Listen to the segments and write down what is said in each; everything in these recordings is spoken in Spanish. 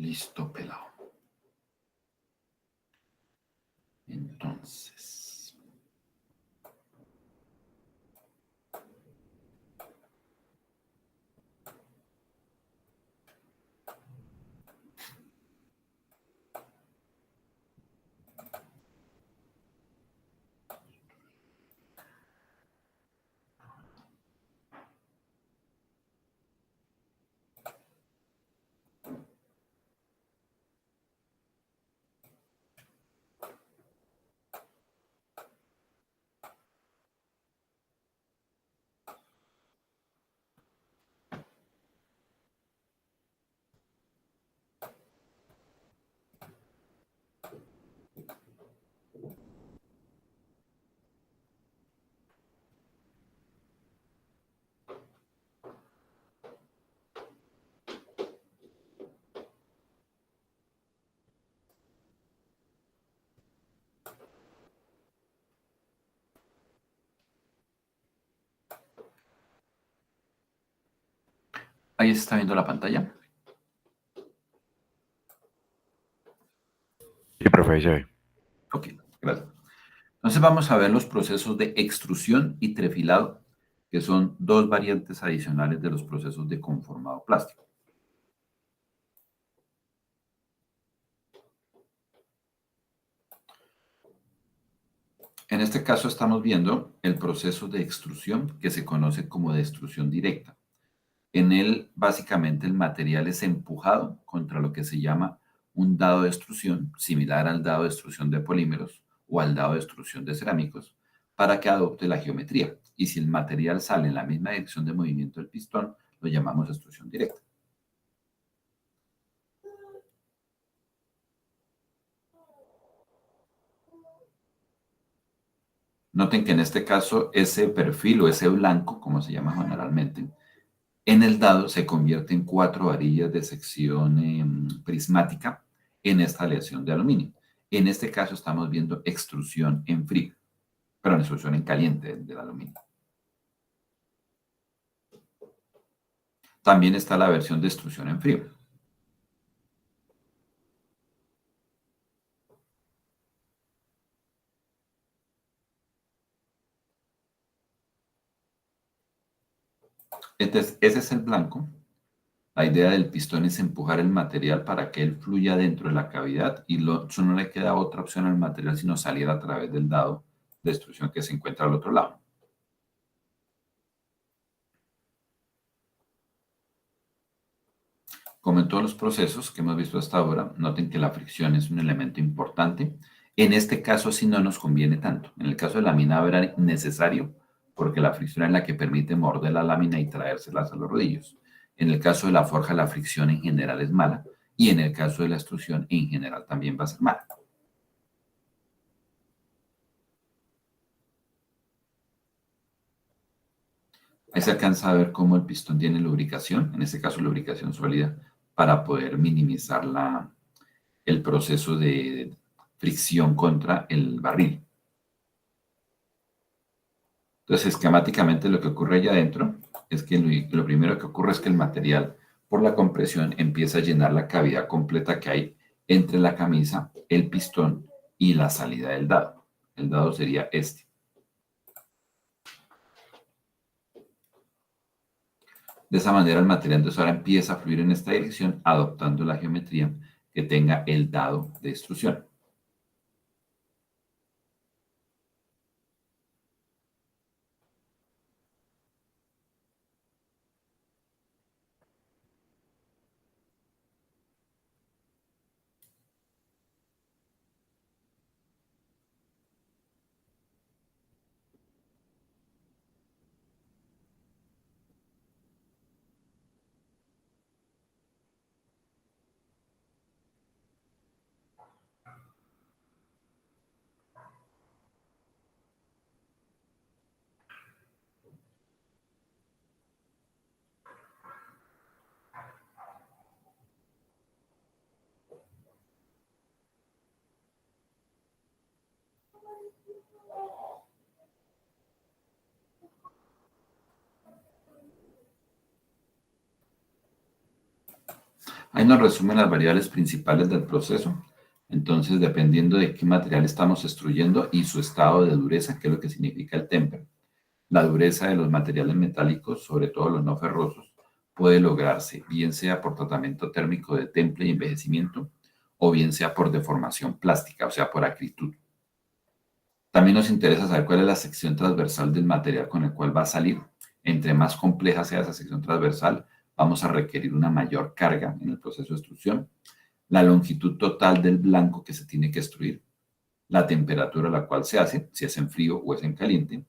Listo, pelado. Entonces, ahí está viendo la pantalla. Sí, profe, ahí se ve. Ok, gracias. Entonces vamos a ver los procesos de extrusión y trefilado, que son dos variantes adicionales de los procesos de conformado plástico. En este caso estamos viendo el proceso de extrusión que se conoce como de extrusión directa. En él, básicamente, el material es empujado contra lo que se llama un dado de extrusión, similar al dado de extrusión de polímeros o al dado de extrusión de cerámicos, para que adopte la geometría. Y si el material sale en la misma dirección de movimiento del pistón, lo llamamos extrusión directa. Noten que en este caso ese perfil o ese blanco, como se llama generalmente, en el dado se convierte en 4 varillas de sección prismática en esta aleación de aluminio. En este caso estamos viendo extrusión en frío, pero en extrusión en caliente del aluminio. También está la versión de extrusión en frío. Entonces, ese es el blanco. La idea del pistón es empujar el material para que él fluya dentro de la cavidad y eso no le queda otra opción al material sino salir a través del dado de extrusión que se encuentra al otro lado. Como en todos los procesos que hemos visto hasta ahora, noten que la fricción es un elemento importante. En este caso sí no nos conviene tanto. En el caso de la laminado era necesario porque la fricción es la que permite morder la lámina y traérselas a los rodillos. En el caso de la forja, la fricción en general es mala y en el caso de la extrusión en general también va a ser mala. Ahí se alcanza a ver cómo el pistón tiene lubricación, en este caso lubricación sólida, para poder minimizar el proceso de fricción contra el barril. Entonces, esquemáticamente lo que ocurre allá adentro es que lo primero que ocurre es que el material, por la compresión, empieza a llenar la cavidad completa que hay entre la camisa, el pistón y la salida del dado. El dado sería este. De esa manera el material entonces ahora empieza a fluir en esta dirección, adoptando la geometría que tenga el dado de extrusión. Ahí nos resumen las variables principales del proceso. Entonces, dependiendo de qué material estamos extruyendo y su estado de dureza, que es lo que significa el temper, la dureza de los materiales metálicos, sobre todo los no ferrosos, puede lograrse bien sea por tratamiento térmico de temple y envejecimiento o bien sea por deformación plástica, o sea, por acritud. También nos interesa saber cuál es la sección transversal del material con el cual va a salir. Entre más compleja sea esa sección transversal, vamos a requerir una mayor carga en el proceso de extrusión, la longitud total del blanco que se tiene que extruir, la temperatura a la cual se hace, si es en frío o es en caliente,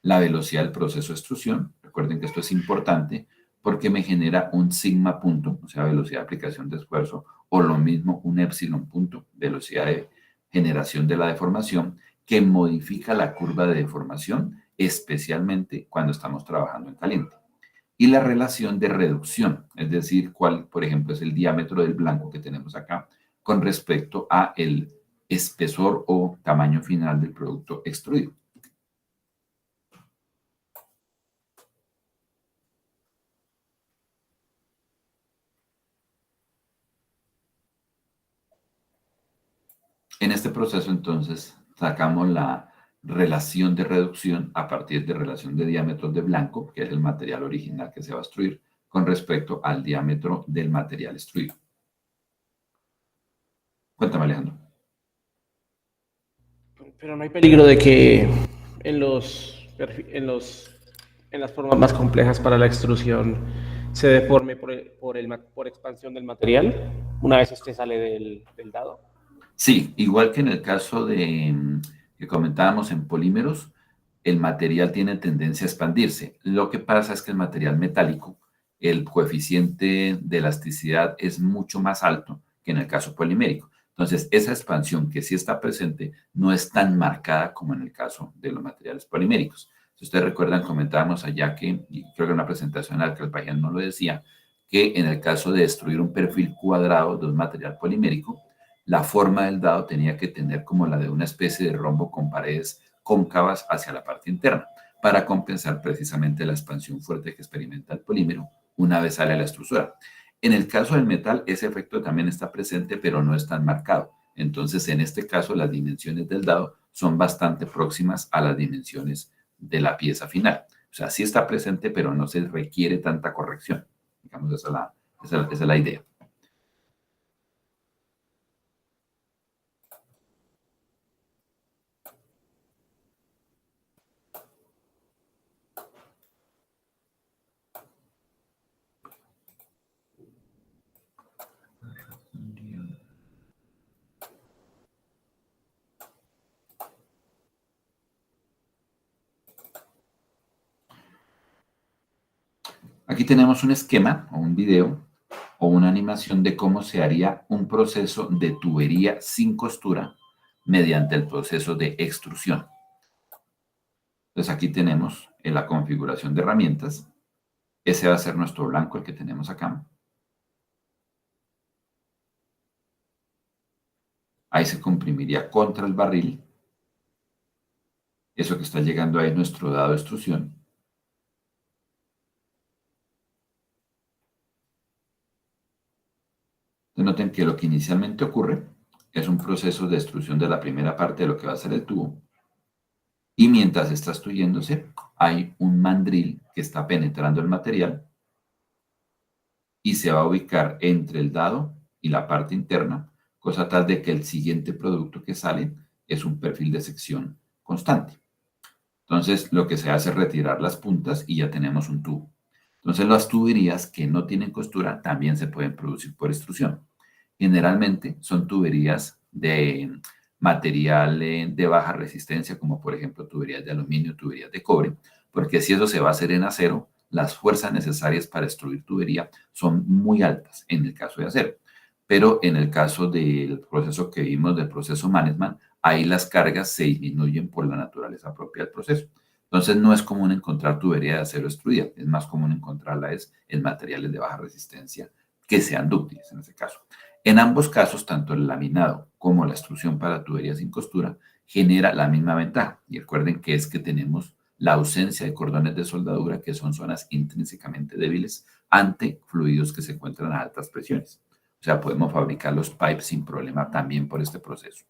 la velocidad del proceso de extrusión. Recuerden que esto es importante porque me genera un sigma punto, o sea, velocidad de aplicación de esfuerzo, o lo mismo un epsilon punto, velocidad de generación de la deformación, que modifica la curva de deformación, especialmente cuando estamos trabajando en caliente. Y la relación de reducción, es decir, cuál, por ejemplo, es el diámetro del blanco que tenemos acá con respecto a el espesor o tamaño final del producto extruido. En este proceso, entonces, sacamos la relación de reducción a partir de relación de diámetros de blanco, que es el material original que se va a extruir, con respecto al diámetro del material extruido. Cuéntame, Alejandro. Pero no hay peligro de que en los, en los en las formas más complejas para la extrusión se deforme por expansión del material una vez este sale del dado. Sí, igual que en el caso de que comentábamos en polímeros, el material tiene tendencia a expandirse. Lo que pasa es que el material metálico, el coeficiente de elasticidad es mucho más alto que en el caso polimérico. Entonces, esa expansión que sí está presente no es tan marcada como en el caso de los materiales poliméricos. Si ustedes recuerdan, comentábamos allá que, y creo que en una presentación al que el Pajian no lo decía, que en el caso de destruir un perfil cuadrado de un material polimérico, la forma del dado tenía que tener como la de una especie de rombo con paredes cóncavas hacia la parte interna, para compensar precisamente la expansión fuerte que experimenta el polímero una vez sale a la extrusora. En el caso del metal, ese efecto también está presente, pero no es tan marcado. Entonces, en este caso, las dimensiones del dado son bastante próximas a las dimensiones de la pieza final. O sea, sí está presente, pero no se requiere tanta corrección. Digamos, esa es la idea. Aquí tenemos un esquema o un video o una animación de cómo se haría un proceso de tubería sin costura mediante el proceso de extrusión. Entonces aquí tenemos en la configuración de herramientas. Ese va a ser nuestro blanco, el que tenemos acá. Ahí se comprimiría contra el barril. Eso que está llegando ahí es nuestro dado de extrusión. Noten que lo que inicialmente ocurre es un proceso de extrusión de la primera parte de lo que va a ser el tubo. Y mientras está extruyéndose, hay un mandril que está penetrando el material y se va a ubicar entre el dado y la parte interna, cosa tal de que el siguiente producto que sale es un perfil de sección constante. Entonces, lo que se hace es retirar las puntas y ya tenemos un tubo. Entonces, las tuberías que no tienen costura también se pueden producir por extrusión. Generalmente son tuberías de material de baja resistencia, como por ejemplo tuberías de aluminio, tuberías de cobre, porque si eso se va a hacer en acero, las fuerzas necesarias para extruir tubería son muy altas en el caso de acero. Pero en el caso del proceso que vimos, del proceso Mannesmann, ahí las cargas se disminuyen por la naturaleza propia del proceso. Entonces no es común encontrar tubería de acero extruida, es más común encontrarla en materiales de baja resistencia que sean dúctiles en ese caso. En ambos casos, tanto el laminado como la extrusión para tuberías sin costura genera la misma ventaja. Y recuerden que es que tenemos la ausencia de cordones de soldadura, que son zonas intrínsecamente débiles ante fluidos que se encuentran a altas presiones. O sea, podemos fabricar los pipes sin problema también por este proceso.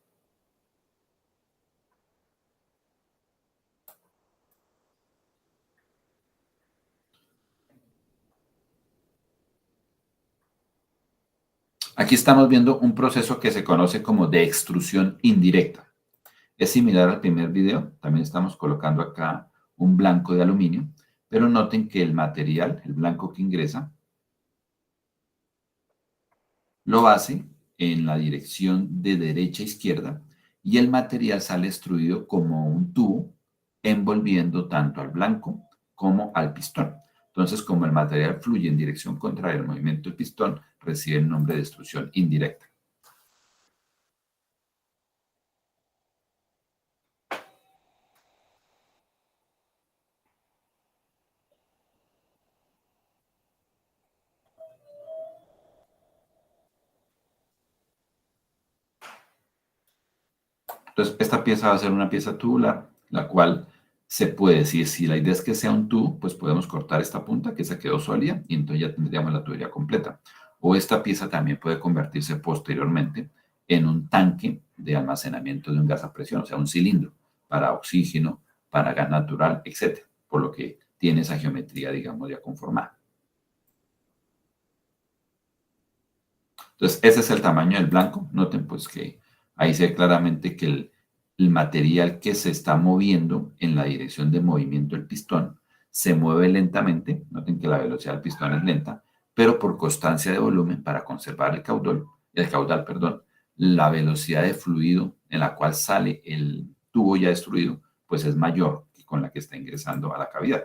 Aquí estamos viendo un proceso que se conoce como de extrusión indirecta. Es similar al primer video, también estamos colocando acá un blanco de aluminio, pero noten que el material, el blanco que ingresa, lo hace en la dirección de derecha a izquierda y el material sale extruido como un tubo envolviendo tanto al blanco como al pistón. Entonces, como el material fluye en dirección contraria al movimiento del pistón, recibe el nombre de extrusión indirecta. Entonces, esta pieza va a ser una pieza tubular, la cual se puede decir, si la idea es que sea un tubo, pues podemos cortar esta punta que se quedó sólida y entonces ya tendríamos la tubería completa. O esta pieza también puede convertirse posteriormente en un tanque de almacenamiento de un gas a presión, o sea, un cilindro para oxígeno, para gas natural, etcétera, por lo que tiene esa geometría, digamos, ya conformada. Entonces, ese es el tamaño del blanco. Noten pues que ahí se ve claramente que el material que se está moviendo en la dirección de movimiento del pistón se mueve lentamente. Noten que la velocidad del pistón es lenta, pero por constancia de volumen, para conservar el caudal, perdón, la velocidad de fluido en la cual sale el tubo ya destruido, pues es mayor que con la que está ingresando a la cavidad.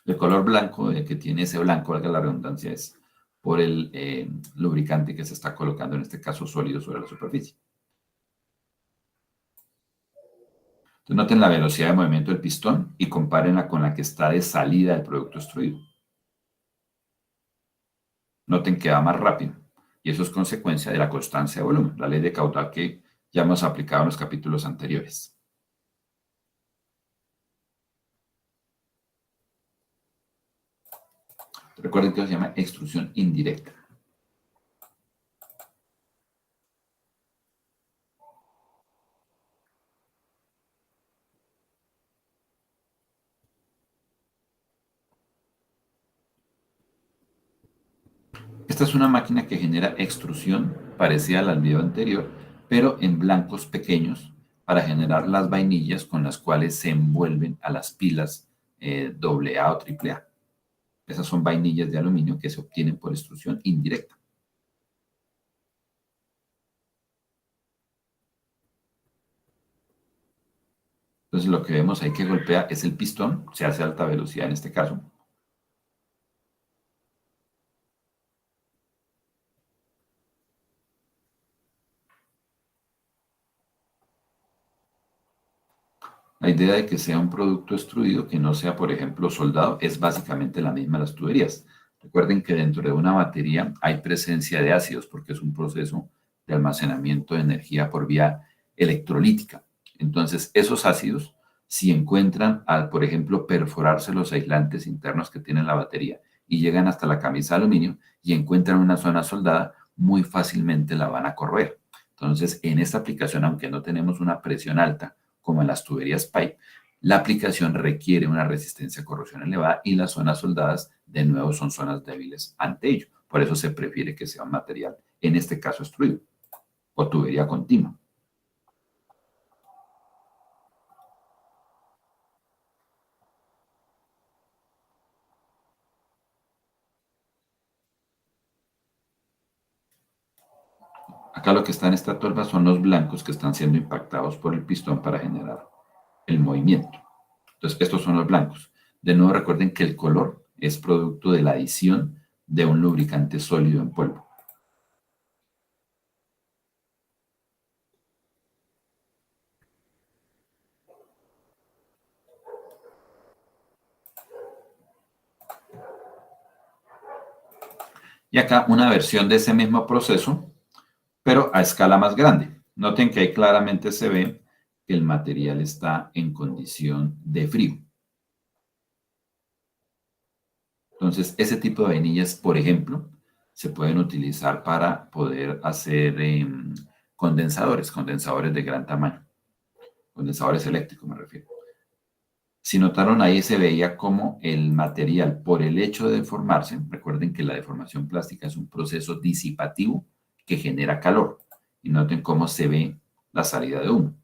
El color blanco que tiene ese blanco, valga la redundancia, es por el lubricante que se está colocando, en este caso sólido, sobre la superficie. Entonces noten la velocidad de movimiento del pistón y compárenla con la que está de salida del producto extruido. Noten que va más rápido y eso es consecuencia de la constancia de volumen, la ley de caudal que ya hemos aplicado en los capítulos anteriores. Recuerden que se llama extrusión indirecta. Esta es una máquina que genera extrusión parecida al video anterior, pero en blancos pequeños para generar las vainillas con las cuales se envuelven a las pilas AA o AAA. Esas son vainillas de aluminio que se obtienen por extrusión indirecta. Entonces lo que vemos ahí que golpea es el pistón, se hace a alta velocidad en este caso. La idea de que sea un producto extruido, que no sea, por ejemplo, soldado, es básicamente la misma de las tuberías. Recuerden que dentro de una batería hay presencia de ácidos porque es un proceso de almacenamiento de energía por vía electrolítica. Entonces, esos ácidos, si encuentran, al, por ejemplo, perforarse los aislantes internos que tiene la batería y llegan hasta la camisa de aluminio y encuentran una zona soldada, muy fácilmente la van a corroer. Entonces, en esta aplicación, aunque no tenemos una presión alta, como en las tuberías pipe, la aplicación requiere una resistencia a corrosión elevada y las zonas soldadas, de nuevo, son zonas débiles ante ello. Por eso se prefiere que sea un material, en este caso, extruido o tubería continua. Acá lo que está en esta tolva son los blancos que están siendo impactados por el pistón para generar el movimiento. Entonces, estos son los blancos. De nuevo, recuerden que el color es producto de la adición de un lubricante sólido en polvo. Y acá una versión de ese mismo proceso, pero a escala más grande. Noten que ahí claramente se ve que el material está en condición de frío. Entonces, ese tipo de vainillas, por ejemplo, se pueden utilizar para poder hacer condensadores de gran tamaño, condensadores eléctricos me refiero. Si notaron ahí se veía como el material, por el hecho de deformarse, recuerden que la deformación plástica es un proceso disipativo que genera calor. Y noten cómo se ve la salida de humo.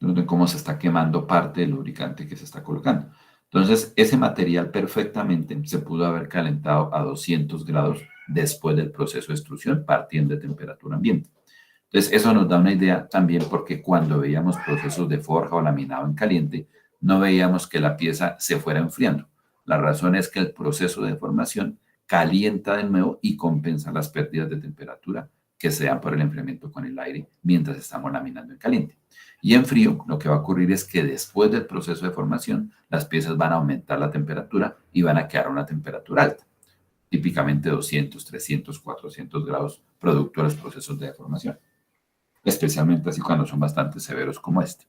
Noten cómo se está quemando parte del lubricante que se está colocando. Entonces, ese material perfectamente se pudo haber calentado a 200 grados después del proceso de extrusión, partiendo de temperatura ambiente. Entonces, eso nos da una idea también porque cuando veíamos procesos de forja o laminado en caliente, no veíamos que la pieza se fuera enfriando. La razón es que el proceso de formación calienta de nuevo y compensa las pérdidas de temperatura que se dan por el enfriamiento con el aire mientras estamos laminando en caliente. Y en frío, lo que va a ocurrir es que después del proceso de formación, las piezas van a aumentar la temperatura y van a quedar a una temperatura alta, típicamente 200, 300, 400 grados, producto de los procesos de deformación, especialmente así cuando son bastante severos como este.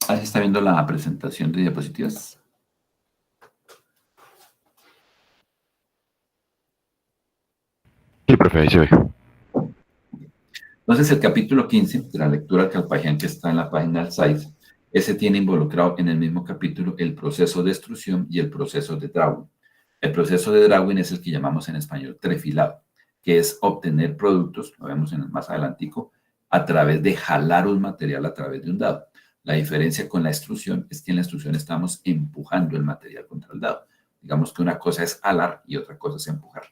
Ahí se está viendo la presentación de diapositivas. Sí, profe, ahí se ve. Entonces, el capítulo 15 de la lectura Calpagian que está en la página del SAIS, ese tiene involucrado en el mismo capítulo el proceso de extrusión y el proceso de drawing. El proceso de drawing es el que llamamos en español trefilado, que es obtener productos, lo vemos más adelantico, a través de jalar un material a través de un dado. La diferencia con la extrusión es que en la extrusión estamos empujando el material contra el dado. Digamos que una cosa es jalar y otra cosa es empujar.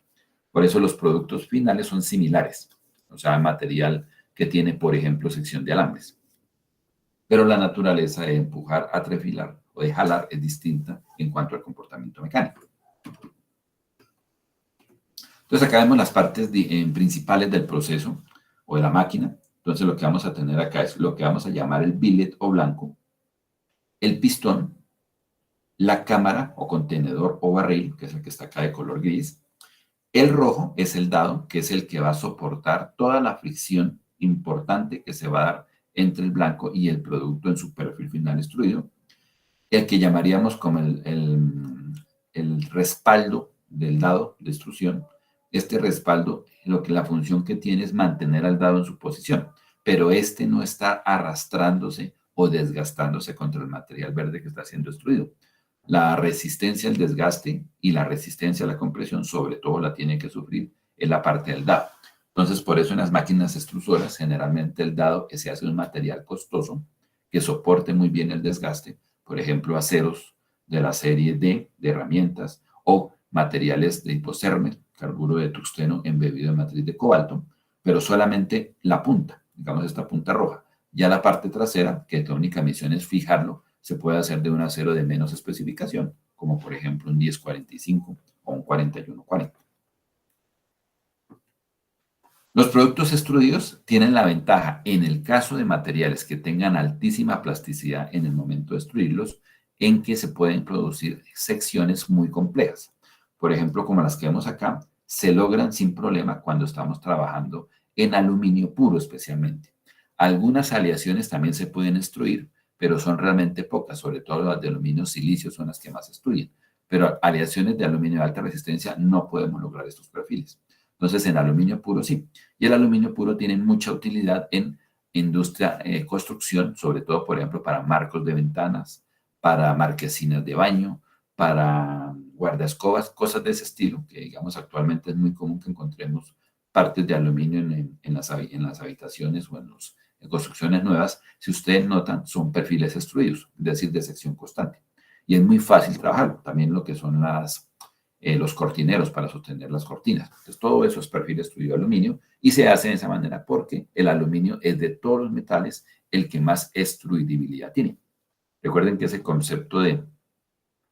Por eso los productos finales son similares, o sea, material que tiene, por ejemplo, sección de alambres. Pero la naturaleza de empujar a trefilar o de jalar es distinta en cuanto al comportamiento mecánico. Entonces acá vemos las partes principales del proceso o de la máquina. Entonces lo que vamos a tener acá es lo que vamos a llamar el billet o blanco, el pistón, la cámara o contenedor o barril, que es el que está acá de color gris. El rojo es el dado, que es el que va a soportar toda la fricción importante que se va a dar entre el blanco y el producto en su perfil final extruido. El que llamaríamos como el respaldo del dado de extrusión. Este respaldo, la función que tiene es mantener al dado en su posición, pero este no está arrastrándose o desgastándose contra el material verde que está siendo extruido. La resistencia al desgaste y la resistencia a la compresión, sobre todo, la tiene que sufrir en la parte del dado. Entonces, por eso en las máquinas extrusoras, generalmente el dado se hace un material costoso que soporte muy bien el desgaste, por ejemplo, aceros de la serie D de herramientas o materiales de hipocerme, carburo de tungsteno embebido en matriz de cobalto, pero solamente la punta, digamos esta punta roja. Ya la parte trasera, que la única misión es fijarlo, se puede hacer de un acero de menos especificación, como por ejemplo un 1045 o un 4140. Los productos extruidos tienen la ventaja, en el caso de materiales que tengan altísima plasticidad en el momento de extruirlos, en que se pueden producir secciones muy complejas. Por ejemplo, como las que vemos acá, se logran sin problema cuando estamos trabajando en aluminio puro especialmente. Algunas aleaciones también se pueden extruir, pero son realmente pocas, sobre todo las de aluminio silicio son las que más extruyen. Pero aleaciones de aluminio de alta resistencia no podemos lograr estos perfiles. Entonces, en aluminio puro sí. Y el aluminio puro tiene mucha utilidad en industria, construcción, sobre todo, por ejemplo, para marcos de ventanas, para marquesinas de baño, para guardaescobas, cosas de ese estilo, que digamos actualmente es muy común que encontremos partes de aluminio en las habitaciones o en construcciones nuevas. Si ustedes notan, son perfiles extruidos, es decir, de sección constante. Y es muy fácil trabajar. También lo que son los cortineros para sostener las cortinas. Entonces, todo eso es perfil extruido de aluminio y se hace de esa manera porque el aluminio es de todos los metales el que más extruidibilidad tiene. Recuerden que ese concepto de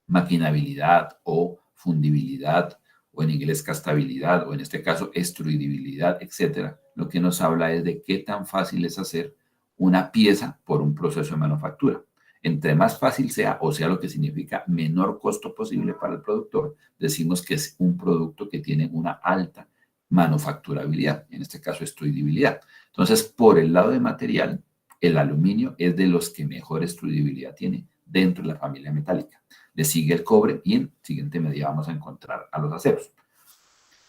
maquinabilidad o fundibilidad, o en inglés castabilidad, o en este caso extruidibilidad, etcétera, lo que nos habla es de qué tan fácil es hacer una pieza por un proceso de manufactura. Entre más fácil sea, o sea lo que significa menor costo posible para el productor, decimos que es un producto que tiene una alta manufacturabilidad, en este caso extruidibilidad. Entonces, por el lado de material, el aluminio es de los que mejor extruidibilidad tiene dentro de la familia metálica. Le sigue el cobre y en siguiente medida vamos a encontrar a los aceros.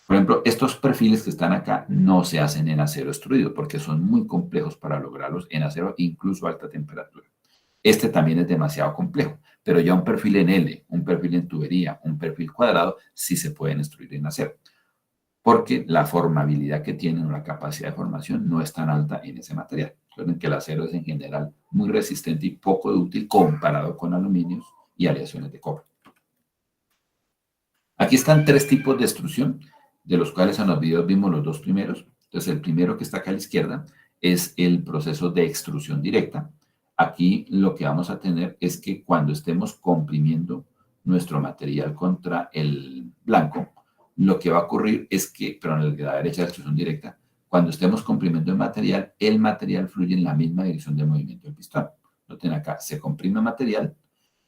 Por ejemplo, estos perfiles que están acá no se hacen en acero extruido porque son muy complejos para lograrlos en acero, incluso a alta temperatura. Este también es demasiado complejo, pero ya un perfil en L, un perfil en tubería, un perfil cuadrado, sí se pueden extruir en acero, porque la formabilidad que tienen o la capacidad de formación no es tan alta en ese material. Recuerden que el acero es en general muy resistente y poco útil comparado con aluminios y aleaciones de cobre. Aquí están tres tipos de extrusión, de los cuales en los videos vimos los dos primeros. Entonces, el primero que está acá a la izquierda es el proceso de extrusión directa. Aquí lo que vamos a tener es que cuando estemos comprimiendo nuestro material contra el blanco, lo que va a ocurrir es que, pero en la derecha de extrusión directa, cuando estemos comprimiendo el material fluye en la misma dirección de movimiento del pistón. Noten acá, se comprime material,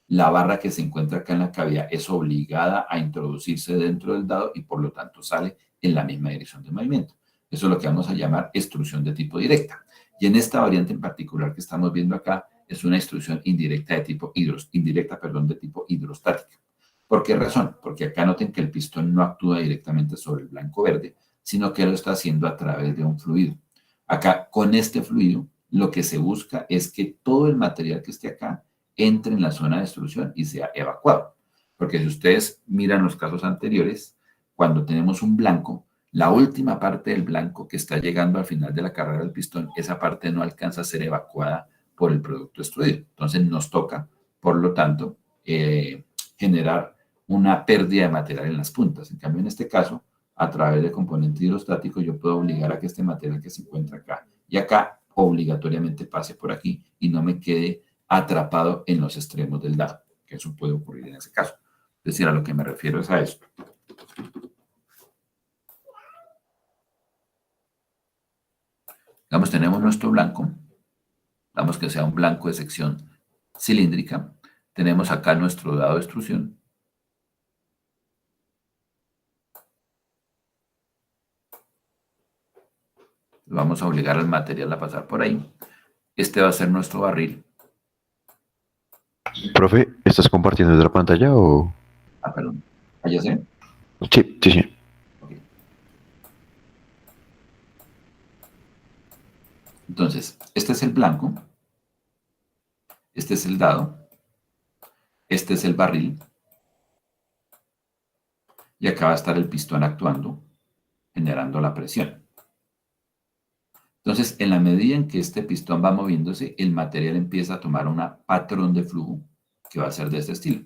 la barra que se encuentra acá en la cavidad es obligada a introducirse dentro del dado y por lo tanto sale en la misma dirección de movimiento. Eso es lo que vamos a llamar extrusión de tipo directa. Y en esta variante en particular que estamos viendo acá es una extrusión indirecta de tipo hidrostática. ¿Por qué razón? Porque acá noten que el pistón no actúa directamente sobre el blanco verde, sino que lo está haciendo a través de un fluido. Acá, con este fluido, lo que se busca es que todo el material que esté acá entre en la zona de extrusión y sea evacuado. Porque si ustedes miran los casos anteriores, cuando tenemos un blanco, la última parte del blanco que está llegando al final de la carrera del pistón, esa parte no alcanza a ser evacuada por el producto extruido. Entonces nos toca, por lo tanto, generar una pérdida de material en las puntas. En cambio, en este caso, a través del componente hidrostático, yo puedo obligar a que este material que se encuentra acá y acá obligatoriamente pase por aquí y no me quede atrapado en los extremos del dado, que eso puede ocurrir en ese caso. Es decir, a lo que me refiero es a esto. Digamos, tenemos nuestro blanco, damos que sea un blanco de sección cilíndrica, tenemos acá nuestro dado de extrusión, vamos a obligar al material a pasar por ahí, este va a ser nuestro barril. Profe, ¿estás compartiendo otra pantalla o...? Ah, perdón, ¿allá sé? Sí, sí, sí. Okay. Entonces, este es el blanco, este es el dado, este es el barril, y acá va a estar el pistón actuando, generando la presión. Entonces, en la medida en que este pistón va moviéndose, el material empieza a tomar un patrón de flujo que va a ser de este estilo.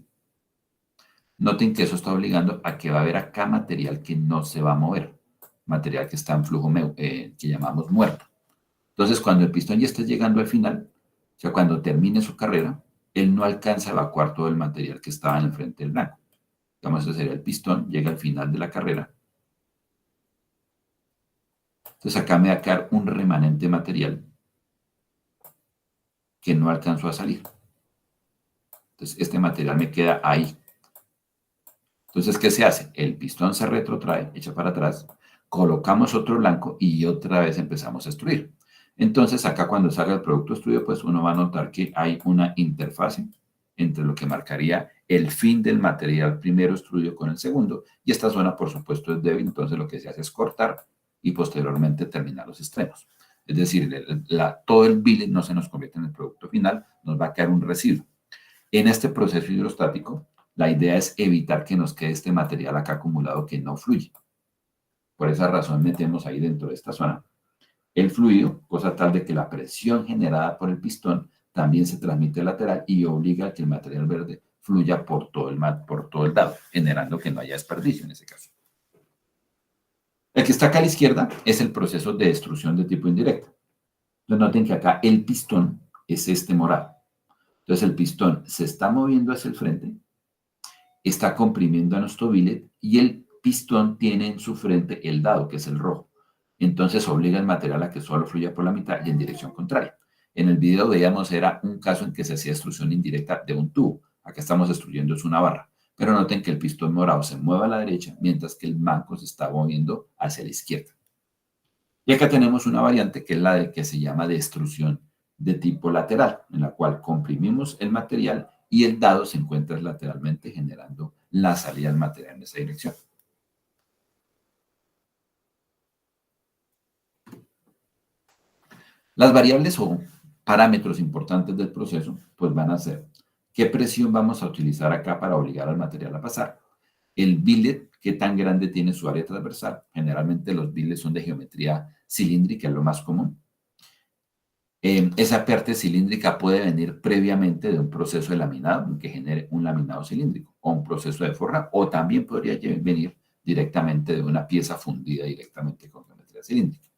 Noten que eso está obligando a que va a haber acá material que no se va a mover, material que está en flujo que llamamos muerto. Entonces, cuando el pistón ya esté llegando al final, o sea, cuando termine su carrera, él no alcanza a evacuar todo el material que estaba en el frente del blanco. Digamos, ese sería el pistón, llega al final de la carrera. Entonces acá me va a quedar un remanente material que no alcanzó a salir. Entonces este material me queda ahí. Entonces, ¿qué se hace? El pistón se retrotrae, echa para atrás, colocamos otro blanco y otra vez empezamos a extruir. Entonces acá cuando salga el producto extruido, pues uno va a notar que hay una interfase entre lo que marcaría el fin del material primero extruido con el segundo. Y esta zona, por supuesto, es débil, entonces lo que se hace es cortar y posteriormente terminar los extremos. Es decir, todo el billet no se nos convierte en el producto final, nos va a quedar un residuo. En este proceso hidrostático, la idea es evitar que nos quede este material acá acumulado que no fluye. Por esa razón metemos ahí dentro de esta zona el fluido, cosa tal de que la presión generada por el pistón también se transmite lateral y obliga a que el material verde fluya por todo el dado, generando que no haya desperdicio en ese caso. El que está acá a la izquierda es el proceso de extrusión de tipo indirecto. Entonces noten que acá el pistón es este morado. Entonces el pistón se está moviendo hacia el frente está comprimiendo a nuestro billet y el pistón tiene en su frente el dado, que es el rojo. Entonces obliga el material a que solo fluya por la mitad y en dirección contraria. En el video veíamos era un caso en que se hacía extrusión indirecta de un tubo. Acá estamos extruyendo es una barra. Pero noten que el pistón morado se mueve a la derecha, mientras que el blanco se está moviendo hacia la izquierda. Y acá tenemos una variante que es la de que se llama de extrusión de tipo lateral, en la cual comprimimos el material y el dado se encuentra lateralmente generando la salida del material en esa dirección. Las variables o parámetros importantes del proceso pues van a ser qué presión vamos a utilizar acá para obligar al material a pasar, el billet, qué tan grande tiene su área transversal. Generalmente los billets son de geometría cilíndrica, es lo más común. Esa parte cilíndrica puede venir previamente de un proceso de laminado que genere un laminado cilíndrico o un proceso de forra, o también podría venir directamente de una pieza fundida directamente con geometría cilíndrica.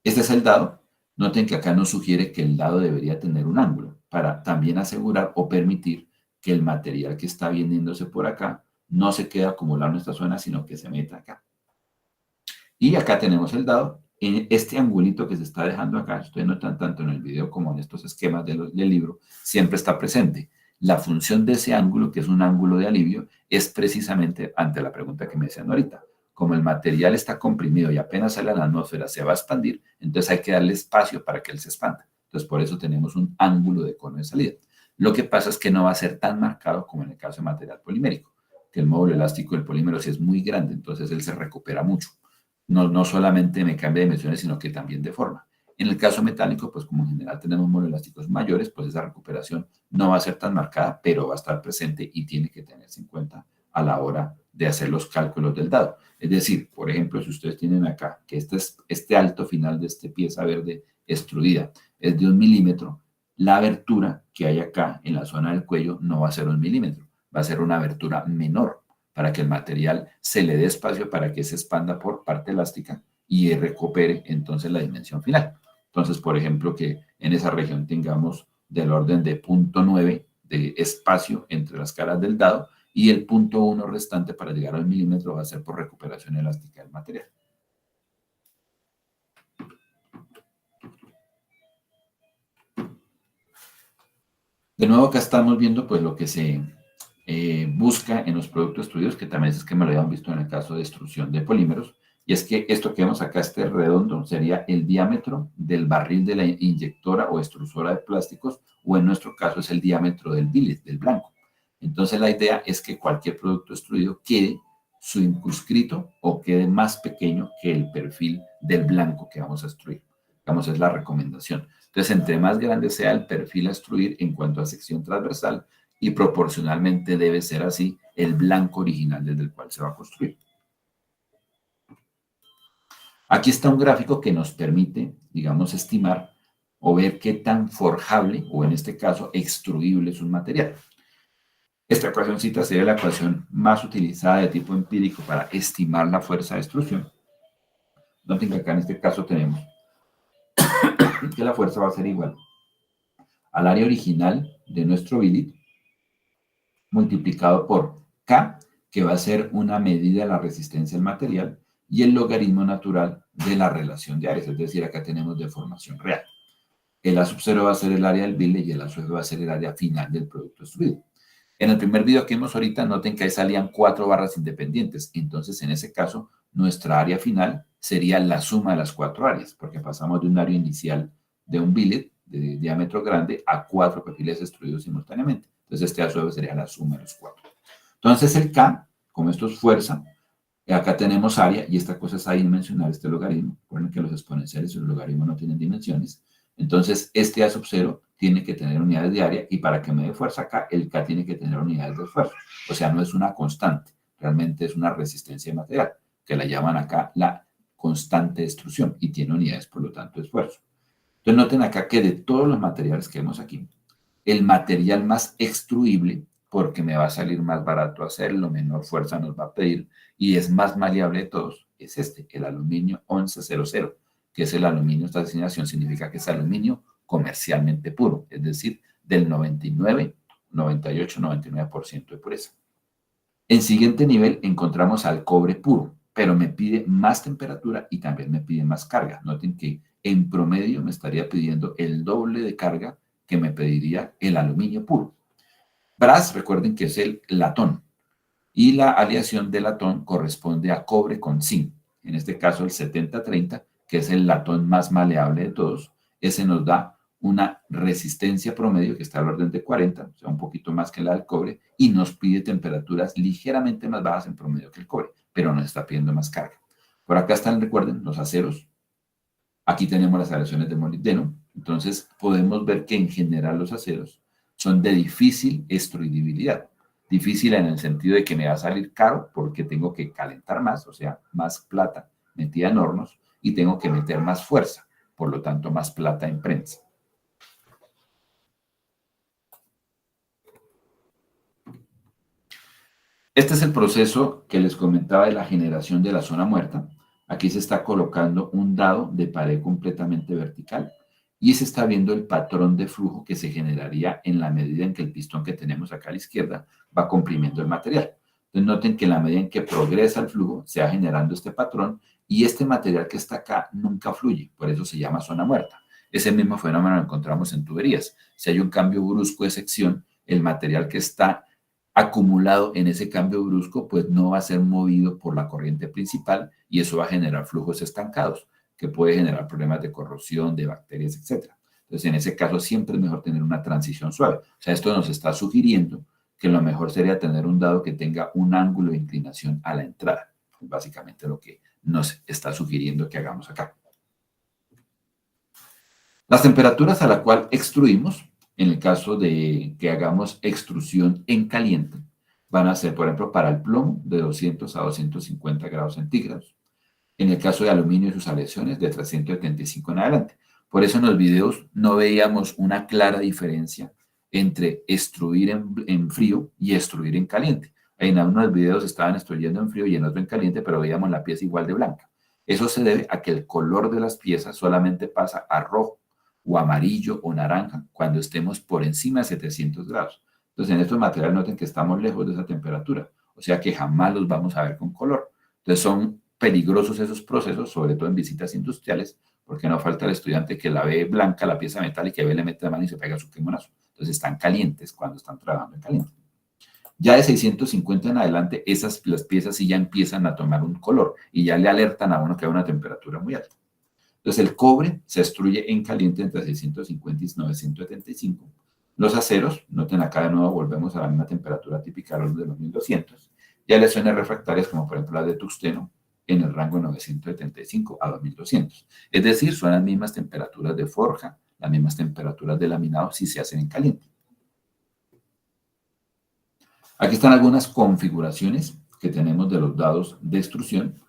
Este es el dado. Noten que acá nos sugiere que el dado debería tener un ángulo para también asegurar o permitir que el material que está viniéndose por acá no se quede acumulado en esta zona, sino que se meta acá. Y acá tenemos el dado. En este angulito que se está dejando acá, ustedes notan tanto en el video como en estos esquemas del libro, siempre está presente. La función de ese ángulo, que es un ángulo de alivio, es precisamente ante la pregunta que me decían ahorita. Como el material está comprimido y apenas sale a la atmósfera se va a expandir, entonces hay que darle espacio para que él se expanda. Entonces por eso tenemos un ángulo de cono de salida. Lo que pasa es que no va a ser tan marcado como en el caso de material polimérico, que el módulo elástico del polímero sí es muy grande, entonces él se recupera mucho. No solamente me cambia de dimensiones, sino que también de forma. En el caso metálico, pues como en general tenemos módulos elásticos mayores, pues esa recuperación no va a ser tan marcada, pero va a estar presente y tiene que tenerse en cuenta a la hora de hacer los cálculos del dado. Es decir, por ejemplo, si ustedes tienen acá que este alto final de esta pieza verde extruida es de 1 milímetro, la abertura que hay acá en la zona del cuello no va a ser 1 milímetro, va a ser una abertura menor para que el material se le dé espacio para que se expanda por parte elástica y recupere entonces la dimensión final. Entonces, por ejemplo, que en esa región tengamos del orden de 0.9 de espacio entre las caras del dado, y el 0.1 restante para llegar al milímetro va a ser por recuperación elástica del material. De nuevo acá estamos viendo pues lo que se busca en los productos extruidos, que también es que me lo habían visto en el caso de extrusión de polímeros, y es que esto que vemos acá, este redondo, sería el diámetro del barril de la inyectora o extrusora de plásticos, o en nuestro caso es el diámetro del billet, del blanco. Entonces la idea es que cualquier producto extruido quede circunscrito o quede más pequeño que el perfil del blanco que vamos a extruir. Digamos, es la recomendación. Entonces, entre más grande sea el perfil a extruir en cuanto a sección transversal, y proporcionalmente debe ser así el blanco original desde el cual se va a construir. Aquí está un gráfico que nos permite, digamos, estimar o ver qué tan forjable, o en este caso, extruible es un material. Esta ecuacióncita sería la ecuación más utilizada de tipo empírico para estimar la fuerza de extrusión. Noten que acá en este caso tenemos que la fuerza va a ser igual al área original de nuestro billet multiplicado por K, que va a ser una medida de la resistencia del material, y el logaritmo natural de la relación de áreas, es decir, acá tenemos deformación real. El A sub 0 va a ser el área del billet y el A sub F va a ser el área final del producto extruido. En el primer video que vimos ahorita, noten que ahí salían 4 barras independientes. Entonces, en ese caso, nuestra área final sería la suma de las 4 áreas, porque pasamos de un área inicial de un billet de diámetro grande a 4 perfiles extruidos simultáneamente. Entonces, este A sub sería la suma de los 4. Entonces, el K, como esto es fuerza, acá tenemos área, y esta cosa es adimensional, este logaritmo. Recuerden que los exponenciales y los logaritmos no tienen dimensiones. Entonces, este A sub 0 tiene que tener unidades de área, y para que me dé fuerza acá, el K tiene que tener unidades de esfuerzo. O sea, no es una constante, realmente es una resistencia de material, que la llaman acá la constante de extrusión, y tiene unidades, por lo tanto, de esfuerzo. Entonces, noten acá que de todos los materiales que vemos aquí, el material más extruible, porque me va a salir más barato hacerlo, menor fuerza nos va a pedir, y es más maleable de todos, es este, el aluminio 1100, que es el aluminio. Esta designación significa que es aluminio comercialmente puro, es decir, del 99, 98, 99% de pureza. En siguiente nivel encontramos al cobre puro, pero me pide más temperatura y también me pide más carga. Noten que en promedio me estaría pidiendo el doble de carga que me pediría el aluminio puro. Brass, recuerden que es el latón, y la aleación de latón corresponde a cobre con zinc. En este caso el 70-30, que es el latón más maleable de todos, ese nos da una resistencia promedio que está al orden de 40, o sea, un poquito más que la del cobre, y nos pide temperaturas ligeramente más bajas en promedio que el cobre, pero nos está pidiendo más carga. Por acá están, recuerden, los aceros. Aquí tenemos las aleaciones de molibdeno. Entonces, podemos ver que en general los aceros son de difícil extruidibilidad. Difícil en el sentido de que me va a salir caro porque tengo que calentar más, o sea, más plata metida en hornos y tengo que meter más fuerza, por lo tanto, más plata en prensa. Este es el proceso que les comentaba de la generación de la zona muerta. Aquí se está colocando un dado de pared completamente vertical y se está viendo el patrón de flujo que se generaría en la medida en que el pistón que tenemos acá a la izquierda va comprimiendo el material. Entonces noten que en la medida en que progresa el flujo se va generando este patrón y este material que está acá nunca fluye, por eso se llama zona muerta. Ese mismo fenómeno lo encontramos en tuberías. Si hay un cambio brusco de sección, el material que está acumulado en ese cambio brusco, pues no va a ser movido por la corriente principal y eso va a generar flujos estancados, que puede generar problemas de corrosión, de bacterias, etc. Entonces, en ese caso, siempre es mejor tener una transición suave. O sea, esto nos está sugiriendo que lo mejor sería tener un dado que tenga un ángulo de inclinación a la entrada. Es básicamente lo que nos está sugiriendo que hagamos acá. Las temperaturas a la cual extruimos, en el caso de que hagamos extrusión en caliente, van a ser, por ejemplo, para el plomo, de 200 a 250 grados centígrados. En el caso de aluminio y sus aleaciones, de 375 en adelante. Por eso en los videos no veíamos una clara diferencia entre extruir en frío y extruir en caliente. En algunos videos estaban extruyendo en frío y en otro en caliente, pero veíamos la pieza igual de blanca. Eso se debe a que el color de las piezas solamente pasa a rojo o amarillo o naranja cuando estemos por encima de 700 grados. Entonces, en estos materiales noten que estamos lejos de esa temperatura, o sea que jamás los vamos a ver con color. Entonces, son peligrosos esos procesos, sobre todo en visitas industriales, porque no falta el estudiante que la ve blanca, la pieza metálica, y ve, le mete la mano y se pega su quemonazo. Entonces, están calientes cuando están trabajando en caliente. Ya de 650 en adelante, las piezas sí ya empiezan a tomar un color y ya le alertan a uno que hay una temperatura muy alta. Entonces, el cobre se extruye en caliente entre 650 y 975. Los aceros, noten acá de nuevo, volvemos a la misma temperatura típica de los 1200. Y aleaciones refractarias, como por ejemplo la de tungsteno, en el rango de 975 a 2200. Es decir, son las mismas temperaturas de forja, las mismas temperaturas de laminado si se hacen en caliente. Aquí están algunas configuraciones que tenemos de los dados de extrusión.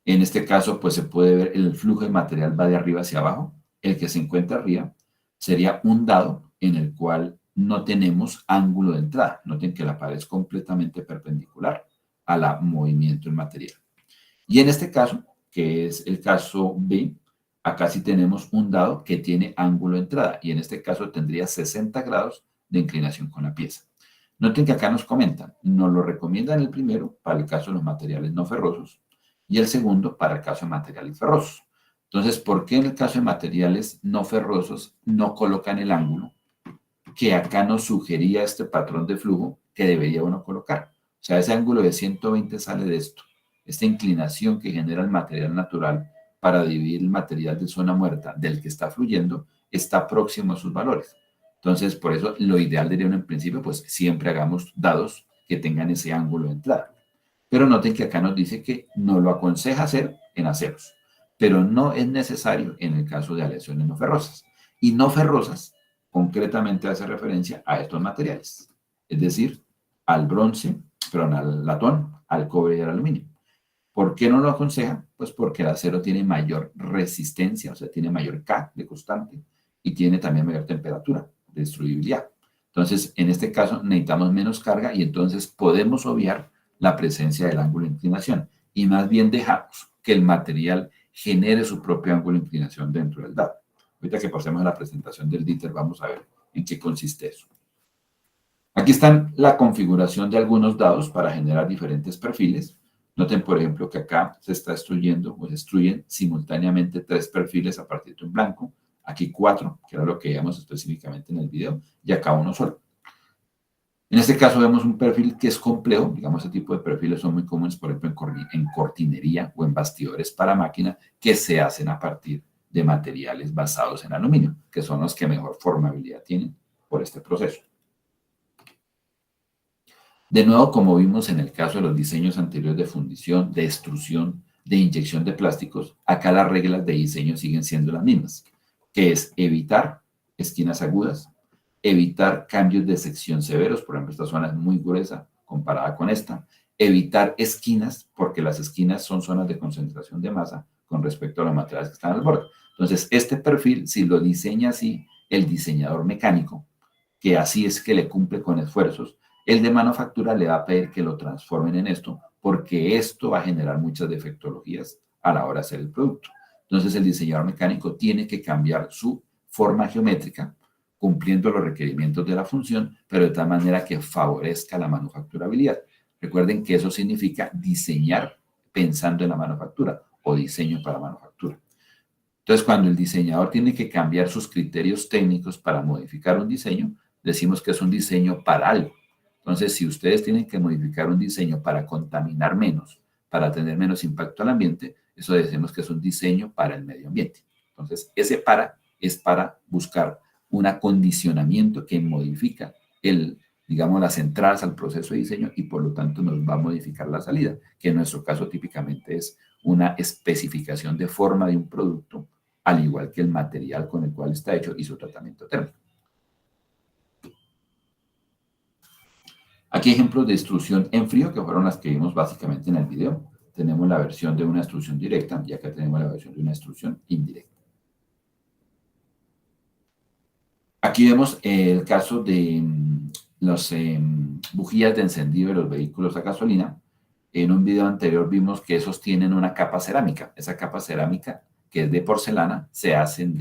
En este caso, pues se puede ver el flujo de material va de arriba hacia abajo. El que se encuentra arriba sería un dado en el cual no tenemos ángulo de entrada. Noten que la pared es completamente perpendicular al movimiento del material. Y en este caso, que es el caso B, acá sí tenemos un dado que tiene ángulo de entrada y en este caso tendría 60 grados de inclinación con la pieza. Noten que acá nos comentan, nos lo recomiendan el primero para el caso de los materiales no ferrosos y el segundo para el caso de materiales ferrosos. Entonces, ¿por qué en el caso de materiales no ferrosos no colocan el ángulo que acá nos sugería este patrón de flujo que debería uno colocar? O sea, ese ángulo de 120 sale de esto. Esta inclinación que genera el material natural para dividir el material de zona muerta del que está fluyendo está próximo a sus valores. Entonces, por eso lo ideal diría uno en principio, pues siempre hagamos dados que tengan ese ángulo de entrada. Pero noten que acá nos dice que no lo aconseja hacer en aceros, pero no es necesario en el caso de aleaciones no ferrosas. Y no ferrosas concretamente hace referencia a estos materiales, es decir, al bronce, perdón, al latón, al cobre y al aluminio. ¿Por qué no lo aconseja? Pues porque el acero tiene mayor resistencia, o sea, tiene mayor K de constante y tiene también mayor temperatura de destruibilidad. Entonces, en este caso necesitamos menos carga y entonces podemos obviar la presencia del ángulo de inclinación y más bien dejamos que el material genere su propio ángulo de inclinación dentro del dado. Ahorita que pasemos a la presentación del DITER vamos a ver en qué consiste eso. Aquí está la configuración de algunos dados para generar diferentes perfiles. Noten, por ejemplo, que acá se está destruyendo o se destruyen simultáneamente 3 perfiles a partir de un blanco. Aquí 4, que era lo que veíamos específicamente en el video, y acá uno solo. En este caso vemos un perfil que es complejo. Digamos, este tipo de perfiles son muy comunes, por ejemplo, en cortinería o en bastidores para máquina, que se hacen a partir de materiales basados en aluminio, que son los que mejor formabilidad tienen por este proceso. De nuevo, como vimos en el caso de los diseños anteriores de fundición, de extrusión, de inyección de plásticos, acá las reglas de diseño siguen siendo las mismas, que es evitar esquinas agudas, evitar cambios de sección severos, por ejemplo, esta zona es muy gruesa comparada con esta, evitar esquinas, porque las esquinas son zonas de concentración de masa con respecto a los materiales que están al borde. Entonces, este perfil, si lo diseña así el diseñador mecánico, que así es que le cumple con esfuerzos, el de manufactura le va a pedir que lo transformen en esto, porque esto va a generar muchas defectologías a la hora de hacer el producto. Entonces, el diseñador mecánico tiene que cambiar su forma geométrica, cumpliendo los requerimientos de la función, pero de tal manera que favorezca la manufacturabilidad. Recuerden que eso significa diseñar pensando en la manufactura o diseño para manufactura. Entonces, cuando el diseñador tiene que cambiar sus criterios técnicos para modificar un diseño, decimos que es un diseño para algo. Entonces, si ustedes tienen que modificar un diseño para contaminar menos, para tener menos impacto al ambiente, eso decimos que es un diseño para el medio ambiente. Entonces, ese para es para buscar un acondicionamiento que modifica digamos, las entradas al proceso de diseño y por lo tanto nos va a modificar la salida, que en nuestro caso típicamente es una especificación de forma de un producto, al igual que el material con el cual está hecho y su tratamiento térmico. Aquí ejemplos de extrusión en frío, que fueron las que vimos básicamente en el video. Tenemos la versión de una extrusión directa y acá tenemos la versión de una extrusión indirecta. Aquí vemos el caso de las bujías de encendido de los vehículos a gasolina. En un video anterior vimos que esos tienen una capa cerámica. Esa capa cerámica, que es de porcelana, se hacen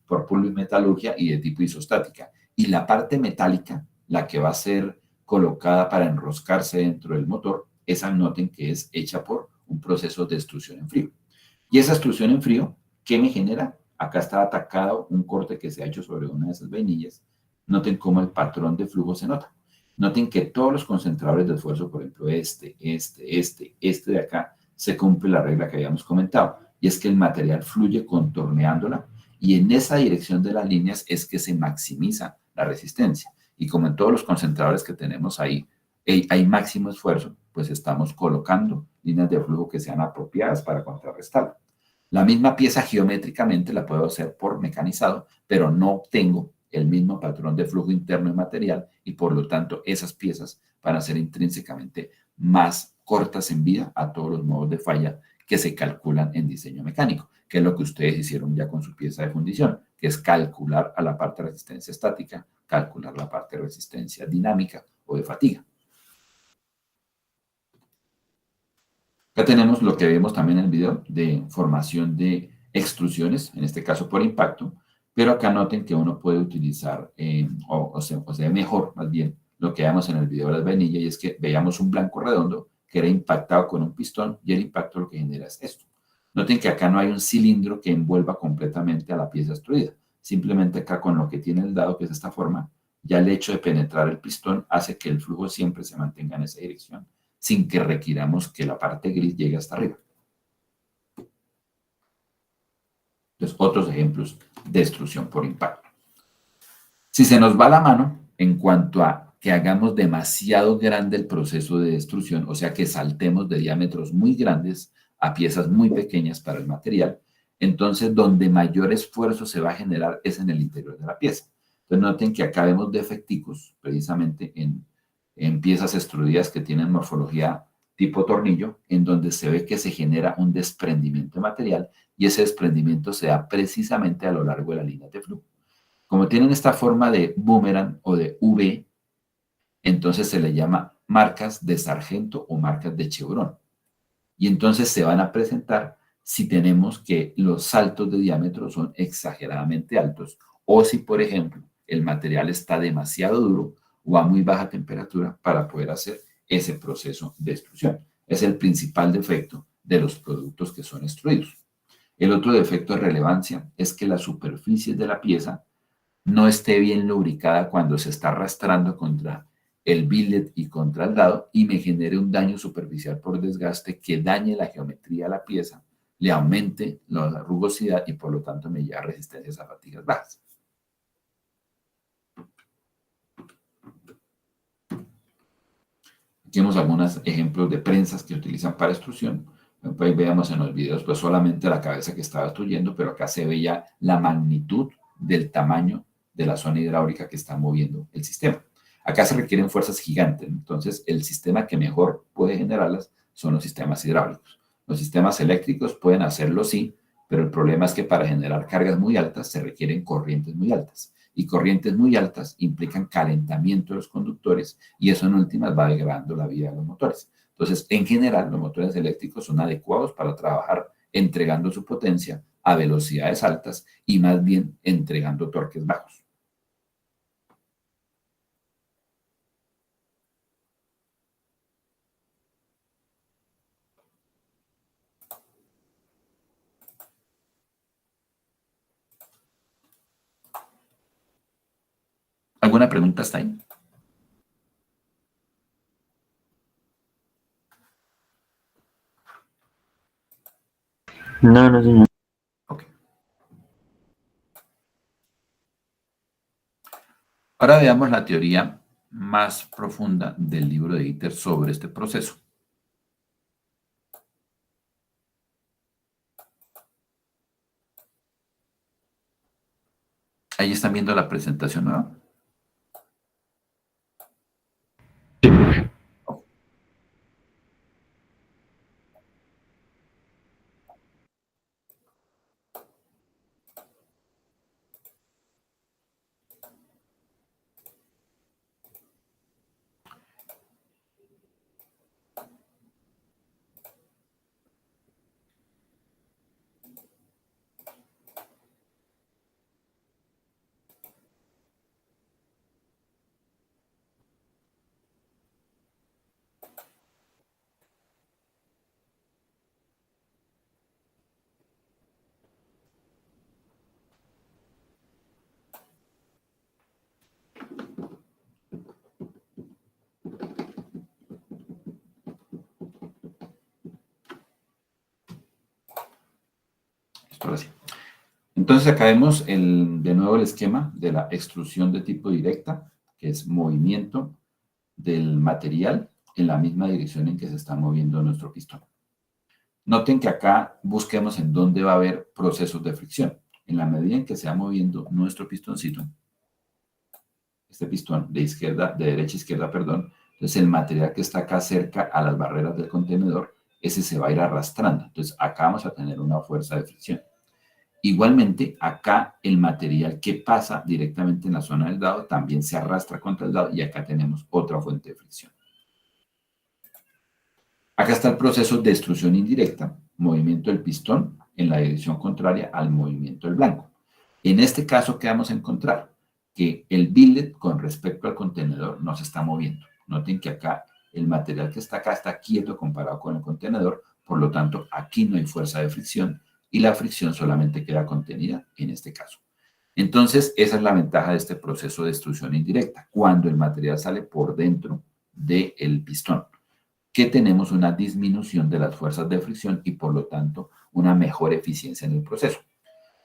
por polimetalurgia y de tipo isostática. Y la parte metálica, la que va a ser colocada para enroscarse dentro del motor, esa noten que es hecha por un proceso de extrusión en frío. Y esa extrusión en frío, ¿qué me genera? Acá está atacado un corte que se ha hecho sobre una de esas vainillas. Noten cómo el patrón de flujo se nota. Noten que todos los concentradores de esfuerzo, por ejemplo, este de acá, se cumple la regla que habíamos comentado. Y es que el material fluye contorneándola y en esa dirección de las líneas es que se maximiza la resistencia. Y como en todos los concentradores que tenemos ahí, hay máximo esfuerzo, pues estamos colocando líneas de flujo que sean apropiadas para contrarrestarlo. La misma pieza geométricamente la puedo hacer por mecanizado, pero no obtengo el mismo patrón de flujo interno de material y por lo tanto esas piezas van a ser intrínsecamente más cortas en vida a todos los modos de falla que se calculan en diseño mecánico, que es lo que ustedes hicieron ya con su pieza de fundición, que es calcular a la parte de resistencia estática, calcular la parte de resistencia dinámica o de fatiga. Acá tenemos lo que vemos también en el video de formación de extrusiones, en este caso por impacto, pero acá noten que uno puede utilizar, o sea, mejor más bien, lo que vemos en el video de las vainillas, y es que veíamos un blanco redondo que era impactado con un pistón y el impacto lo que genera es esto. Noten que acá no hay un cilindro que envuelva completamente a la pieza extruida. Simplemente acá con lo que tiene el dado, que es esta forma, ya el hecho de penetrar el pistón hace que el flujo siempre se mantenga en esa dirección, sin que requiramos que la parte gris llegue hasta arriba. Entonces, otros ejemplos de extrusión por impacto. Si se nos va la mano en cuanto a que hagamos demasiado grande el proceso de extrusión, o sea que saltemos de diámetros muy grandes a piezas muy pequeñas para el material, entonces donde mayor esfuerzo se va a generar es en el interior de la pieza. Entonces noten que acá vemos defecticos precisamente en piezas extruidas que tienen morfología tipo tornillo, en donde se ve que se genera un desprendimiento de material y ese desprendimiento se da precisamente a lo largo de la línea de flujo. Como tienen esta forma de boomerang o de V, entonces se le llama marcas de sargento o marcas de chevron. Y entonces se van a presentar si tenemos que los saltos de diámetro son exageradamente altos o si, por ejemplo, el material está demasiado duro o a muy baja temperatura para poder hacer ese proceso de extrusión. Es el principal defecto de los productos que son extruidos. El otro defecto de relevancia es que la superficie de la pieza no esté bien lubricada cuando se está arrastrando contra el billet y contra el dado y me genere un daño superficial por desgaste que dañe la geometría de la pieza, le aumente la rugosidad y por lo tanto me lleve resistencias a fatigas bajas. Aquí vemos algunos ejemplos de prensas que utilizan para extrusión. Pues veamos en los videos pues solamente la cabeza que estaba extruyendo, pero acá se ve ya la magnitud del tamaño de la zona hidráulica que está moviendo el sistema. Acá se requieren fuerzas gigantes, entonces el sistema que mejor puede generarlas son los sistemas hidráulicos. Los sistemas eléctricos pueden hacerlo sí, pero el problema es que para generar cargas muy altas se requieren corrientes muy altas. Y corrientes muy altas implican calentamiento de los conductores y eso en últimas va degradando la vida de los motores. Entonces, en general, los motores eléctricos son adecuados para trabajar entregando su potencia a velocidades altas y más bien entregando torques bajos. ¿Alguna pregunta hasta ahí? No, no, señor. Ok. Ahora veamos la teoría más profunda del libro de ITER sobre este proceso. Ahí están viendo la presentación nueva. Sí. Ahora sí. Entonces acá vemos de nuevo el esquema de la extrusión de tipo directa, que es movimiento del material en la misma dirección en que se está moviendo nuestro pistón. Noten que acá busquemos en dónde va a haber procesos de fricción. En la medida en que se va moviendo nuestro pistoncito, este pistón de derecha a izquierda, perdón, entonces el material que está acá cerca a las barreras del contenedor, ese se va a ir arrastrando. Entonces acá vamos a tener una fuerza de fricción. Igualmente, acá el material que pasa directamente en la zona del dado también se arrastra contra el dado y acá tenemos otra fuente de fricción. Acá está el proceso de extrusión indirecta, movimiento del pistón en la dirección contraria al movimiento del blanco. En este caso, ¿qué vamos a encontrar? Que el billet con respecto al contenedor no se está moviendo. Noten que acá el material que está acá está quieto comparado con el contenedor, por lo tanto, aquí no hay fuerza de fricción y la fricción solamente queda contenida en este caso. Entonces, esa es la ventaja de este proceso de extrusión indirecta, cuando el material sale por dentro del pistón, que tenemos una disminución de las fuerzas de fricción y por lo tanto una mejor eficiencia en el proceso.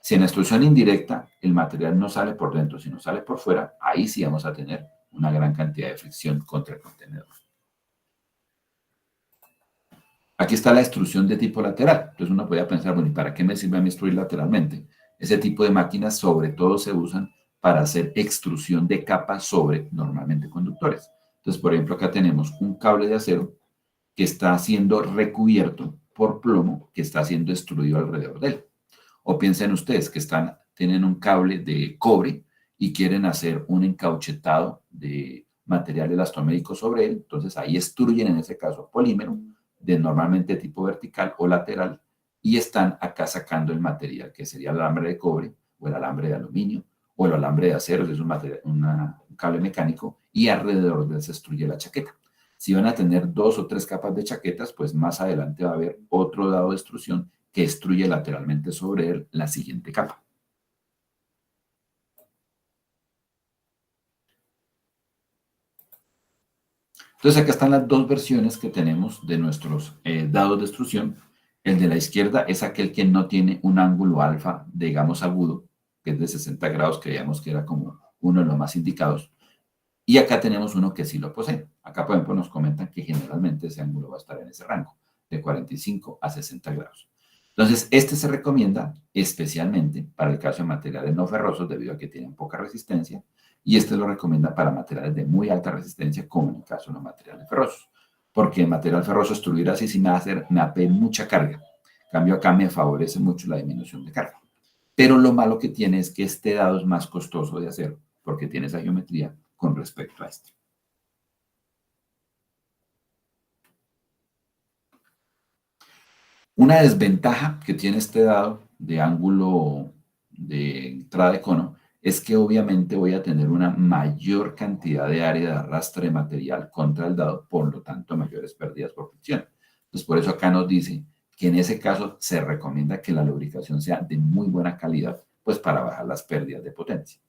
Si en la extrusión indirecta el material no sale por dentro, sino sale por fuera, ahí sí vamos a tener una gran cantidad de fricción contra el contenedor. Aquí está la extrusión de tipo lateral. Entonces uno podría pensar, bueno, ¿y para qué me sirve a mí extruir lateralmente? Ese tipo de máquinas sobre todo se usan para hacer extrusión de capas sobre normalmente conductores. Entonces, por ejemplo, acá tenemos un cable de acero que está siendo recubierto por plomo que está siendo extruido alrededor de él. O piensen ustedes que tienen un cable de cobre y quieren hacer un encauchetado de material elastomérico sobre él. Entonces ahí extruyen en ese caso polímero de normalmente tipo vertical o lateral y están acá sacando el material que sería el alambre de cobre o el alambre de aluminio o el alambre de acero, que es un cable mecánico, y alrededor de él se extruye la chaqueta. Si van a tener 2 o 3 capas de chaquetas, pues más adelante va a haber otro dado de extrusión que extruye lateralmente sobre él la siguiente capa. Entonces acá están las dos versiones que tenemos de nuestros dados de extrusión. El de la izquierda es aquel que no tiene un ángulo alfa, digamos agudo, que es de 60 grados, que veíamos que era como uno de los más indicados. Y acá tenemos uno que sí lo posee. Acá, por ejemplo, nos comentan que generalmente ese ángulo va a estar en ese rango, de 45 a 60 grados. Entonces, este se recomienda especialmente para el caso de materiales no ferrosos debido a que tienen poca resistencia, y este lo recomienda para materiales de muy alta resistencia, como en el caso de los materiales ferrosos. Porque el material ferroso extruir así sí me va a pedir mucha carga. En cambio, acá me favorece mucho la disminución de carga. Pero lo malo que tiene es que este dado es más costoso de hacer porque tiene esa geometría con respecto a este. Una desventaja que tiene este dado de ángulo de entrada de cono es que obviamente voy a tener una mayor cantidad de área de arrastre de material contra el dado, por lo tanto mayores pérdidas por fricción. Entonces por eso acá nos dice que en ese caso se recomienda que la lubricación sea de muy buena calidad, pues para bajar las pérdidas de potencia.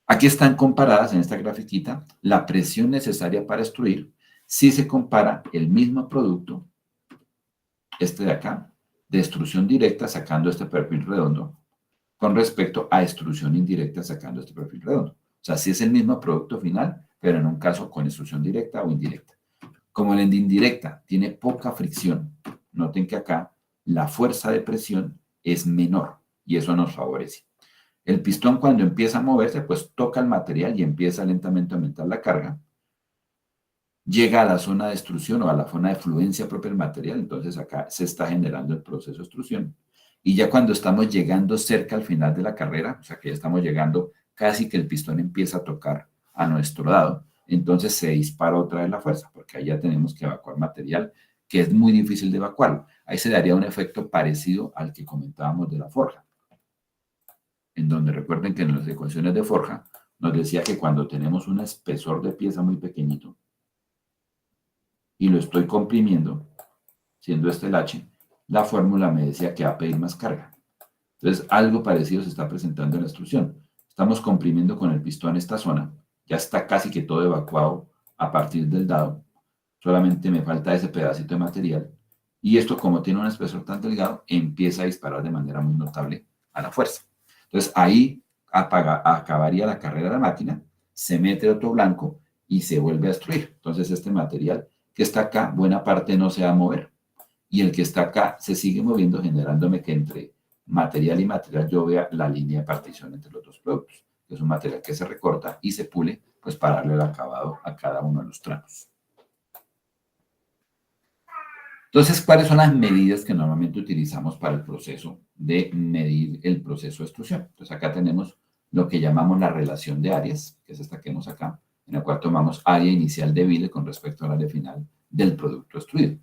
Aquí están comparadas en esta grafiquita la presión necesaria para extruir si se compara el mismo producto, este de acá, de extrusión directa sacando este perfil redondo, con respecto a extrusión indirecta sacando este perfil redondo. O sea, si es el mismo producto final, pero en un caso con extrusión directa o indirecta. Como el de indirecta tiene poca fricción, noten que acá la fuerza de presión es menor y eso nos favorece. El pistón cuando empieza a moverse, pues toca el material y empieza lentamente a aumentar la carga. Llega a la zona de extrusión o a la zona de fluencia propia del material, entonces acá se está generando el proceso de extrusión. Y ya cuando estamos llegando cerca al final de la carrera, o sea que ya estamos llegando casi que el pistón empieza a tocar a nuestro lado, entonces se dispara otra vez la fuerza, porque ahí ya tenemos que evacuar material que es muy difícil de evacuar. Ahí se daría un efecto parecido al que comentábamos de la forja, en donde recuerden que en las ecuaciones de forja nos decía que cuando tenemos un espesor de pieza muy pequeñito y lo estoy comprimiendo, siendo este el H, la fórmula me decía que va a pedir más carga. Entonces, algo parecido se está presentando en la extrusión. Estamos comprimiendo con el pistón esta zona, ya está casi que todo evacuado a partir del dado, solamente me falta ese pedacito de material, y esto como tiene un espesor tan delgado, empieza a disparar de manera muy notable a la fuerza. Entonces, ahí acabaría la carrera de la máquina, se mete otro blanco y se vuelve a extruir. Entonces, este material que está acá, buena parte no se va a mover, y el que está acá se sigue moviendo, generándome que entre material y material yo vea la línea de partición entre los dos productos, que es un material que se recorta y se pule, pues para darle el acabado a cada uno de los tramos. Entonces, ¿cuáles son las medidas que normalmente utilizamos para el proceso de medir el proceso de extrusión? Entonces, acá tenemos lo que llamamos la relación de áreas, que es esta que vemos acá, en la cual tomamos área inicial de billet con respecto al área final del producto extruido.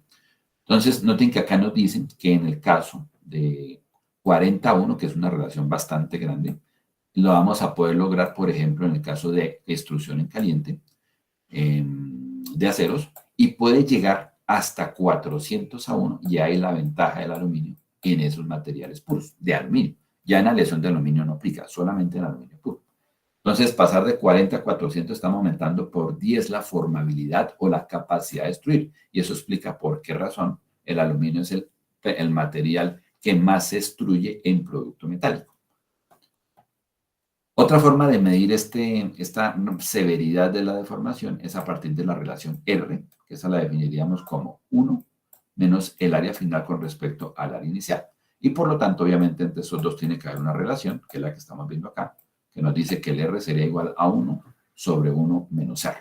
Entonces, noten que acá nos dicen que en el caso de 40:1, que es una relación bastante grande, lo vamos a poder lograr, por ejemplo, en el caso de extrusión en caliente de aceros, y puede llegar hasta 400:1, y ahí la ventaja del aluminio en esos materiales puros, de aluminio. Ya en la aleación de aluminio no aplica, solamente en aluminio puro. Entonces, pasar de 40 a 400 estamos aumentando por 10 la formabilidad o la capacidad de extruir. Y eso explica por qué razón el aluminio es el material que más se extruye en producto metálico. Otra forma de medir esta severidad de la deformación es a partir de la relación R, que esa la definiríamos como 1 menos el área final con respecto al área inicial. Y por lo tanto, obviamente, entre esos dos tiene que haber una relación, que es la que estamos viendo acá, que nos dice que el R sería igual a 1 sobre 1 menos R.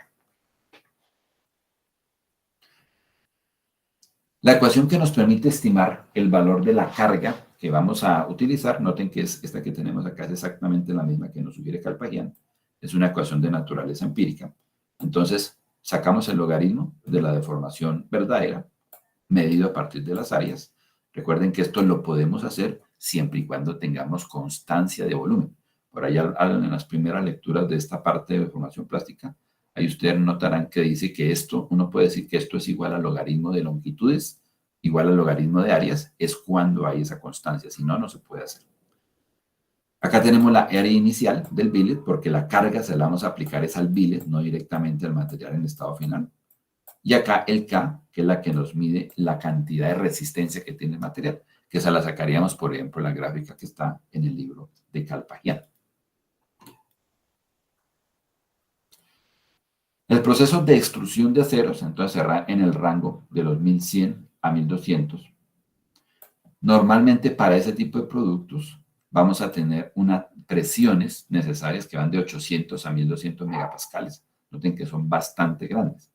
La ecuación que nos permite estimar el valor de la carga que vamos a utilizar, noten que es esta que tenemos acá, es exactamente la misma que nos sugiere Kalpagyan. Es una ecuación de naturaleza empírica. Entonces, sacamos el logaritmo de la deformación verdadera, medido a partir de las áreas. Recuerden que esto lo podemos hacer siempre y cuando tengamos constancia de volumen. por allá en las primeras lecturas de esta parte de deformación plástica, ahí ustedes notarán que dice que esto, uno puede decir que esto es igual al logaritmo de longitudes, igual al logaritmo de áreas, es cuando hay esa constancia, si no, no se puede hacer. Acá tenemos la área inicial del billet, porque la carga se la vamos a aplicar es al billet, no directamente al material en estado final. Y acá el K, que es la que nos mide la cantidad de resistencia que tiene el material, que esa la sacaríamos, por ejemplo, en la gráfica que está en el libro de Calpagian. El proceso de extrusión de aceros, entonces, será en el rango de los 1100 a 1200. Normalmente para ese tipo de productos vamos a tener unas presiones necesarias que van de 800 a 1200 megapascales. Noten que son bastante grandes.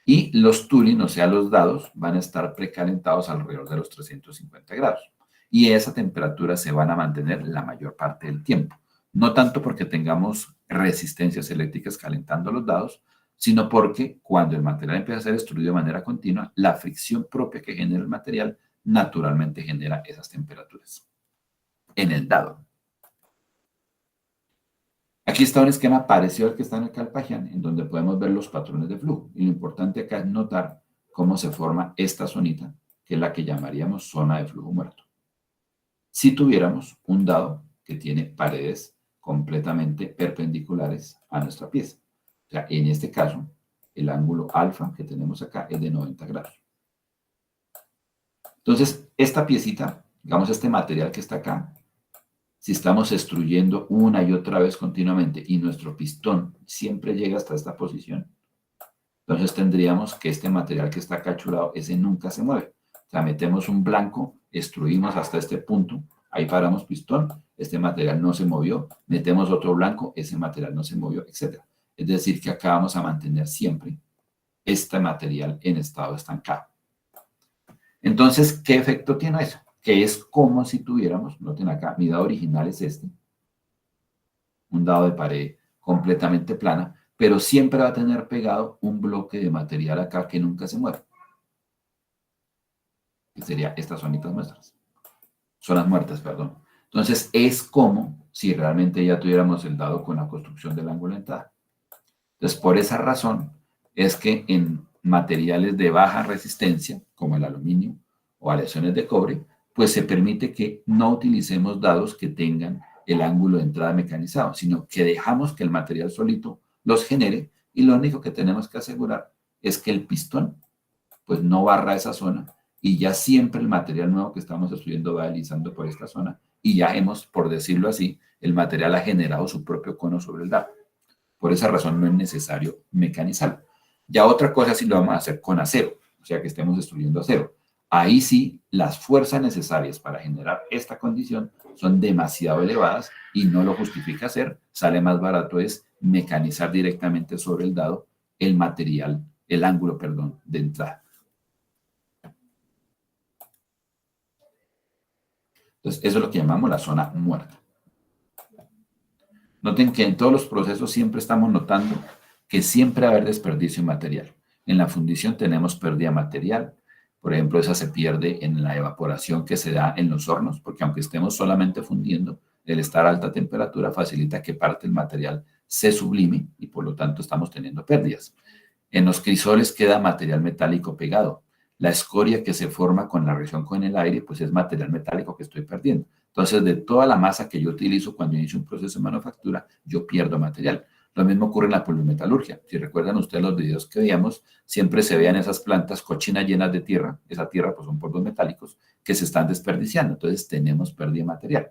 Y los tooling, o sea, los dados, van a estar precalentados alrededor de los 350 grados. Y esa temperatura se van a mantener la mayor parte del tiempo. No tanto porque tengamos resistencias eléctricas calentando los dados, sino porque cuando el material empieza a ser extruido de manera continua, la fricción propia que genera el material naturalmente genera esas temperaturas en el dado. Aquí está un esquema parecido al que está en el Calpagian, en donde podemos ver los patrones de flujo. Y lo importante acá es notar cómo se forma esta zonita, que es la que llamaríamos zona de flujo muerto. Si tuviéramos un dado que tiene paredes completamente perpendiculares a nuestra pieza. O sea, en este caso, el ángulo alfa que tenemos acá es de 90 grados. Entonces, esta piecita, digamos este material que está acá, si estamos extruyendo una y otra vez continuamente y nuestro pistón siempre llega hasta esta posición, entonces tendríamos que este material que está cachurado, ese nunca se mueve. O sea, metemos un blanco, extruimos hasta este punto, ahí paramos pistón, este material no se movió, metemos otro blanco, ese material no se movió, etc. Es decir, que acá vamos a mantener siempre este material en estado estancado. Entonces, ¿qué efecto tiene eso? Que es como si tuviéramos, noten acá, mi dado original es este, un dado de pared completamente plana, pero siempre va a tener pegado un bloque de material acá que nunca se mueve. Que sería estas zonitas nuestras. Zonas muertas, perdón. Entonces, es como si realmente ya tuviéramos el dado con la construcción del ángulo de entrada. Entonces, por esa razón, es que en materiales de baja resistencia, como el aluminio o aleaciones de cobre, pues se permite que no utilicemos dados que tengan el ángulo de entrada mecanizado, sino que dejamos que el material solito los genere y lo único que tenemos que asegurar es que el pistón pues no barra esa zona y ya siempre el material nuevo que estamos estudiando va deslizando por esta zona y ya hemos, por decirlo así, el material ha generado su propio cono sobre el dado. Por esa razón no es necesario mecanizarlo. Ya otra cosa sí lo vamos a hacer con acero, o sea que estemos destruyendo acero. Ahí sí, las fuerzas necesarias para generar esta condición son demasiado elevadas y no lo justifica hacer. Sale más barato es mecanizar directamente sobre el dado el material, el ángulo, perdón, de entrada. Entonces, eso es lo que llamamos la zona muerta. Noten que en todos los procesos siempre estamos notando que siempre va a haber desperdicio de material. En la fundición tenemos pérdida de material. Por ejemplo, esa se pierde en la evaporación que se da en los hornos, porque aunque estemos solamente fundiendo, el estar a alta temperatura facilita que parte del material se sublime y por lo tanto estamos teniendo pérdidas. En los crisoles queda material metálico pegado. La escoria que se forma con la reacción con el aire, pues es material metálico que estoy perdiendo. Entonces, de toda la masa que yo utilizo cuando inicio un proceso de manufactura, yo pierdo material. Lo mismo ocurre en la polimetalurgia. Si recuerdan ustedes los videos que veíamos, siempre se veían esas plantas cochinas llenas de tierra. Esa tierra pues son polvos metálicos que se están desperdiciando. Entonces tenemos pérdida de material.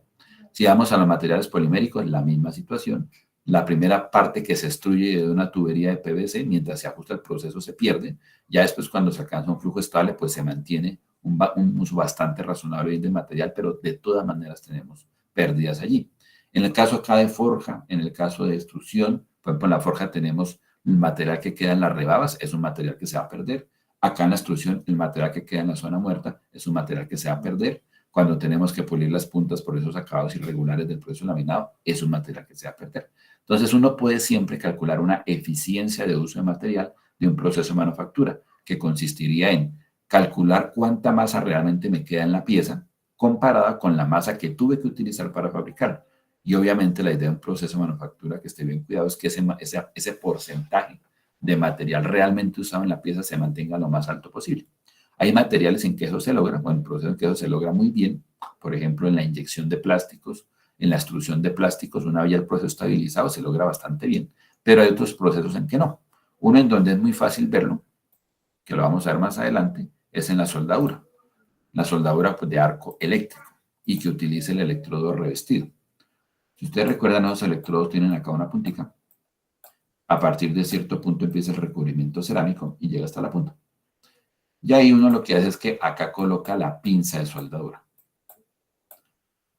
Si vamos a los materiales poliméricos, la misma situación. La primera parte que se extruye de una tubería de PVC, mientras se ajusta el proceso, se pierde. Ya después, cuando se alcanza un flujo estable, pues se mantiene un uso bastante razonable de material, pero de todas maneras tenemos pérdidas allí. En el caso acá de forja, en el caso de extrusión, por ejemplo, en la forja tenemos el material que queda en las rebabas, es un material que se va a perder. Acá en la extrusión, el material que queda en la zona muerta es un material que se va a perder. Cuando tenemos que pulir las puntas por esos acabados irregulares del proceso laminado, es un material que se va a perder. Entonces, uno puede siempre calcular una eficiencia de uso de material de un proceso de manufactura, que consistiría en calcular cuánta masa realmente me queda en la pieza comparada con la masa que tuve que utilizar para fabricar. Y obviamente la idea de un proceso de manufactura que esté bien cuidado es que ese porcentaje de material realmente usado en la pieza se mantenga lo más alto posible. Hay materiales en que eso se logra, bueno, el proceso en que eso se logra muy bien, por ejemplo, en la inyección de plásticos, en la extrusión de plásticos, una vez ya el proceso estabilizado se logra bastante bien, pero hay otros procesos en que no. Uno en donde es muy fácil verlo, que lo vamos a ver más adelante, es en la soldadura. La soldadura pues, de arco eléctrico y que utilice el electrodo revestido. Si ustedes recuerdan, los electrodos tienen acá una puntica. A partir de cierto punto empieza el recubrimiento cerámico y llega hasta la punta. Y ahí uno lo que hace es que acá coloca la pinza de soldadura.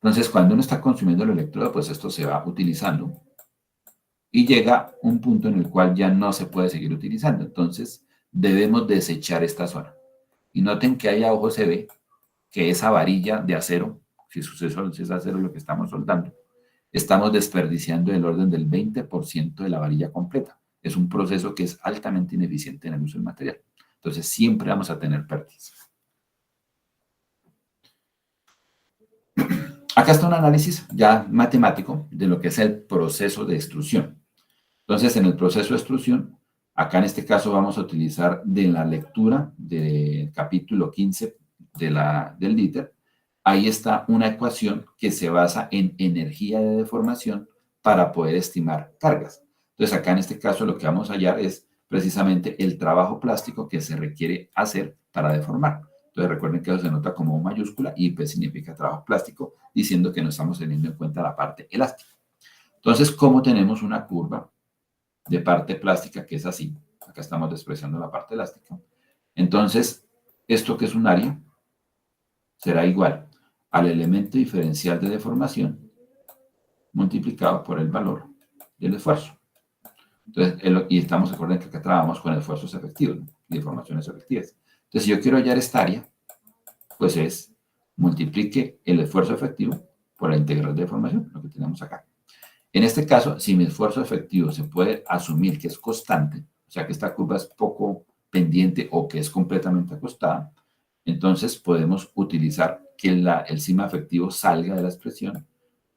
Entonces, cuando uno está consumiendo el electrodo, pues esto se va utilizando y llega un punto en el cual ya no se puede seguir utilizando. Entonces, debemos desechar esta zona. Y noten que ahí abajo se ve que esa varilla de acero, si es acero lo que estamos soldando, estamos desperdiciando el orden del 20% de la varilla completa. Es un proceso que es altamente ineficiente en el uso del material. Entonces, siempre vamos a tener pérdidas. Acá está un análisis ya matemático de lo que es el proceso de extrusión. Entonces, en el proceso de extrusión, acá en este caso vamos a utilizar de la lectura del capítulo 15 del ITER. Ahí está una ecuación que se basa en energía de deformación para poder estimar cargas. Entonces, acá en este caso lo que vamos a hallar es precisamente el trabajo plástico que se requiere hacer para deformar. Entonces, recuerden que eso se nota como mayúscula y P significa trabajo plástico, diciendo que no estamos teniendo en cuenta la parte elástica. Entonces, ¿cómo tenemos una curva de parte plástica que es así? Acá estamos despreciando la parte elástica. Entonces, esto que es un área será igual al elemento diferencial de deformación multiplicado por el valor del esfuerzo. Entonces, y estamos acordando que acá trabajamos con esfuerzos efectivos, ¿no? Y deformaciones efectivas. Entonces, si yo quiero hallar esta área, pues es multiplique el esfuerzo efectivo por la integral de deformación, lo que tenemos acá. En este caso, si mi esfuerzo efectivo se puede asumir que es constante, o sea que esta curva es poco pendiente o que es completamente acostada, entonces podemos utilizar que el sigma efectivo salga de la expresión.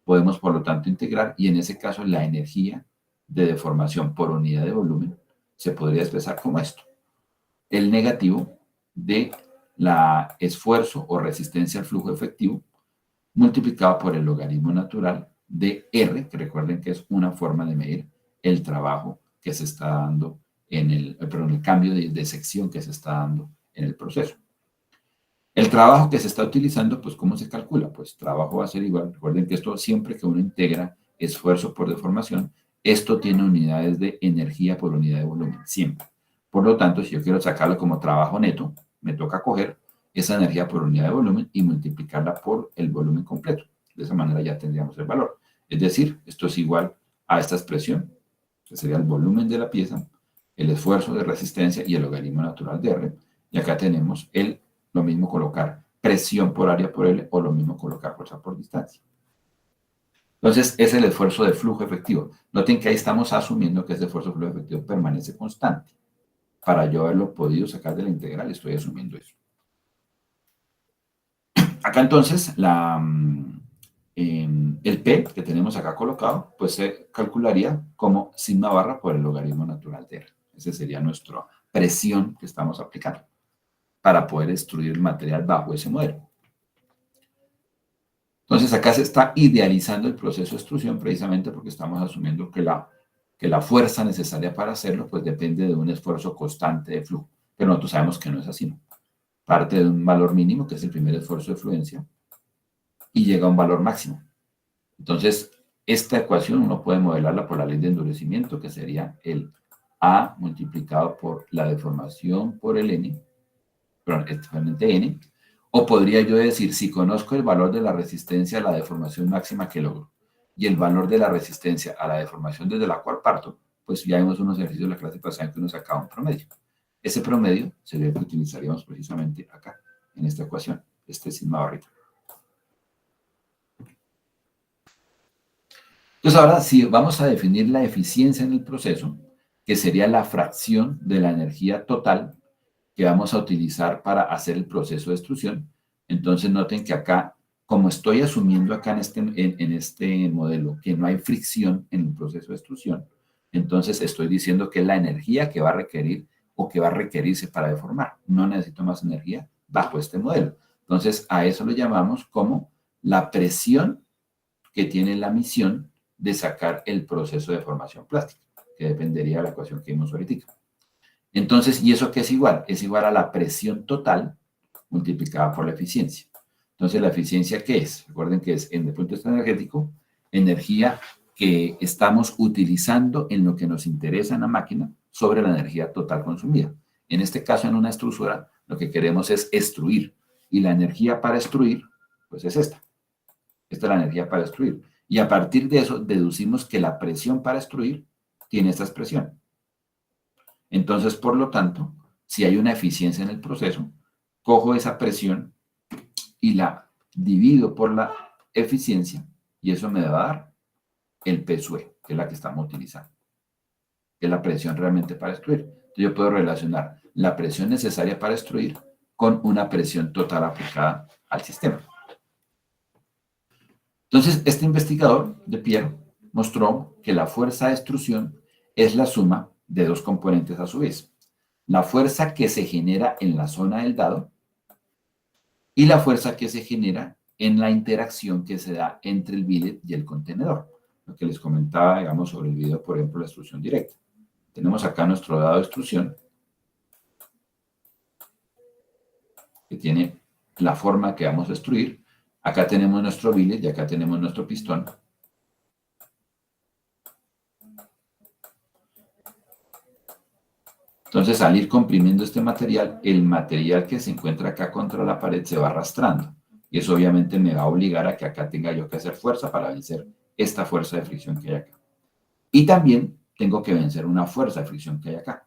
Podemos, por lo tanto, integrar y en ese caso la energía de deformación por unidad de volumen se podría expresar como esto. El negativo de la esfuerzo o resistencia al flujo efectivo multiplicado por el logaritmo natural de R, que recuerden que es una forma de medir el trabajo que se está dando el cambio de sección que se está dando en el proceso. El trabajo que se está utilizando, pues, ¿cómo se calcula? Pues trabajo va a ser igual. Recuerden que esto siempre que uno integra esfuerzo por deformación, esto tiene unidades de energía por unidad de volumen, siempre. Por lo tanto, si yo quiero sacarlo como trabajo neto, me toca coger esa energía por unidad de volumen y multiplicarla por el volumen completo. De esa manera ya tendríamos el valor. Es decir, esto es igual a esta expresión, que sería el volumen de la pieza, el esfuerzo de resistencia y el logaritmo natural de R. Y acá tenemos lo mismo colocar presión por área por L o lo mismo colocar fuerza por distancia. Entonces, es el esfuerzo de flujo efectivo. Noten que ahí estamos asumiendo que ese esfuerzo de flujo efectivo permanece constante. Para yo haberlo podido sacar de la integral, estoy asumiendo eso. Acá entonces, el P que tenemos acá colocado, pues se calcularía como sigma barra por el logaritmo natural de R. Esa sería nuestra presión que estamos aplicando para poder extruir el material bajo ese modelo. Entonces acá se está idealizando el proceso de extrusión precisamente porque estamos asumiendo que la fuerza necesaria para hacerlo pues depende de un esfuerzo constante de flujo. Pero nosotros sabemos que no es así, ¿no? Parte de un valor mínimo, que es el primer esfuerzo de fluencia, y llega a un valor máximo. Entonces, esta ecuación uno puede modelarla por la ley de endurecimiento, que sería el A multiplicado por la deformación por el N, perdón, efectivamente N, o podría yo decir, si conozco el valor de la resistencia a la deformación máxima que logro y el valor de la resistencia a la deformación desde la cual parto, pues ya vimos unos ejercicios de la clase pasada en que uno sacaba un promedio. Ese promedio sería el que utilizaríamos precisamente acá, en esta ecuación, este sigma barrita. Entonces ahora sí, vamos a definir la eficiencia en el proceso, que sería la fracción de la energía total que vamos a utilizar para hacer el proceso de extrusión. Entonces noten que acá como estoy asumiendo acá en este modelo que no hay fricción en el proceso de extrusión, entonces estoy diciendo que es la energía que va a requerir o que va a requerirse para deformar. No necesito más energía bajo este modelo. Entonces, a eso lo llamamos como la presión que tiene la misión de sacar el proceso de deformación plástica, que dependería de la ecuación que vimos ahorita. Entonces, ¿y eso qué es igual? Es igual a la presión total multiplicada por la eficiencia. Entonces, ¿la eficiencia qué es? Recuerden que es, en el punto de vista energético, energía que estamos utilizando en lo que nos interesa en la máquina sobre la energía total consumida. En este caso, en una extrusora, lo que queremos es extruir. Y la energía para extruir, pues es esta. Esta es la energía para extruir. Y a partir de eso, deducimos que la presión para extruir tiene esta expresión. Entonces, por lo tanto, si hay una eficiencia en el proceso, cojo esa presión y la divido por la eficiencia y eso me va a dar el P sub E, que es la que estamos utilizando, que es la presión realmente para extruir. Entonces, yo puedo relacionar la presión necesaria para extruir con una presión total aplicada al sistema. Entonces, este investigador de Pierre mostró que la fuerza de extrusión es la suma de dos componentes a su vez. La fuerza que se genera en la zona del dado y la fuerza que se genera en la interacción que se da entre el billet y el contenedor. Lo que les comentaba, digamos, sobre el video, por ejemplo, la extrusión directa. Tenemos acá nuestro dado de extrusión, que tiene la forma que vamos a extruir. Acá tenemos nuestro billet y acá tenemos nuestro pistón. Entonces, al ir comprimiendo este material, el material que se encuentra acá contra la pared se va arrastrando. Y eso obviamente me va a obligar a que acá tenga yo que hacer fuerza para vencer esta fuerza de fricción que hay acá. Y también tengo que vencer una fuerza de fricción que hay acá.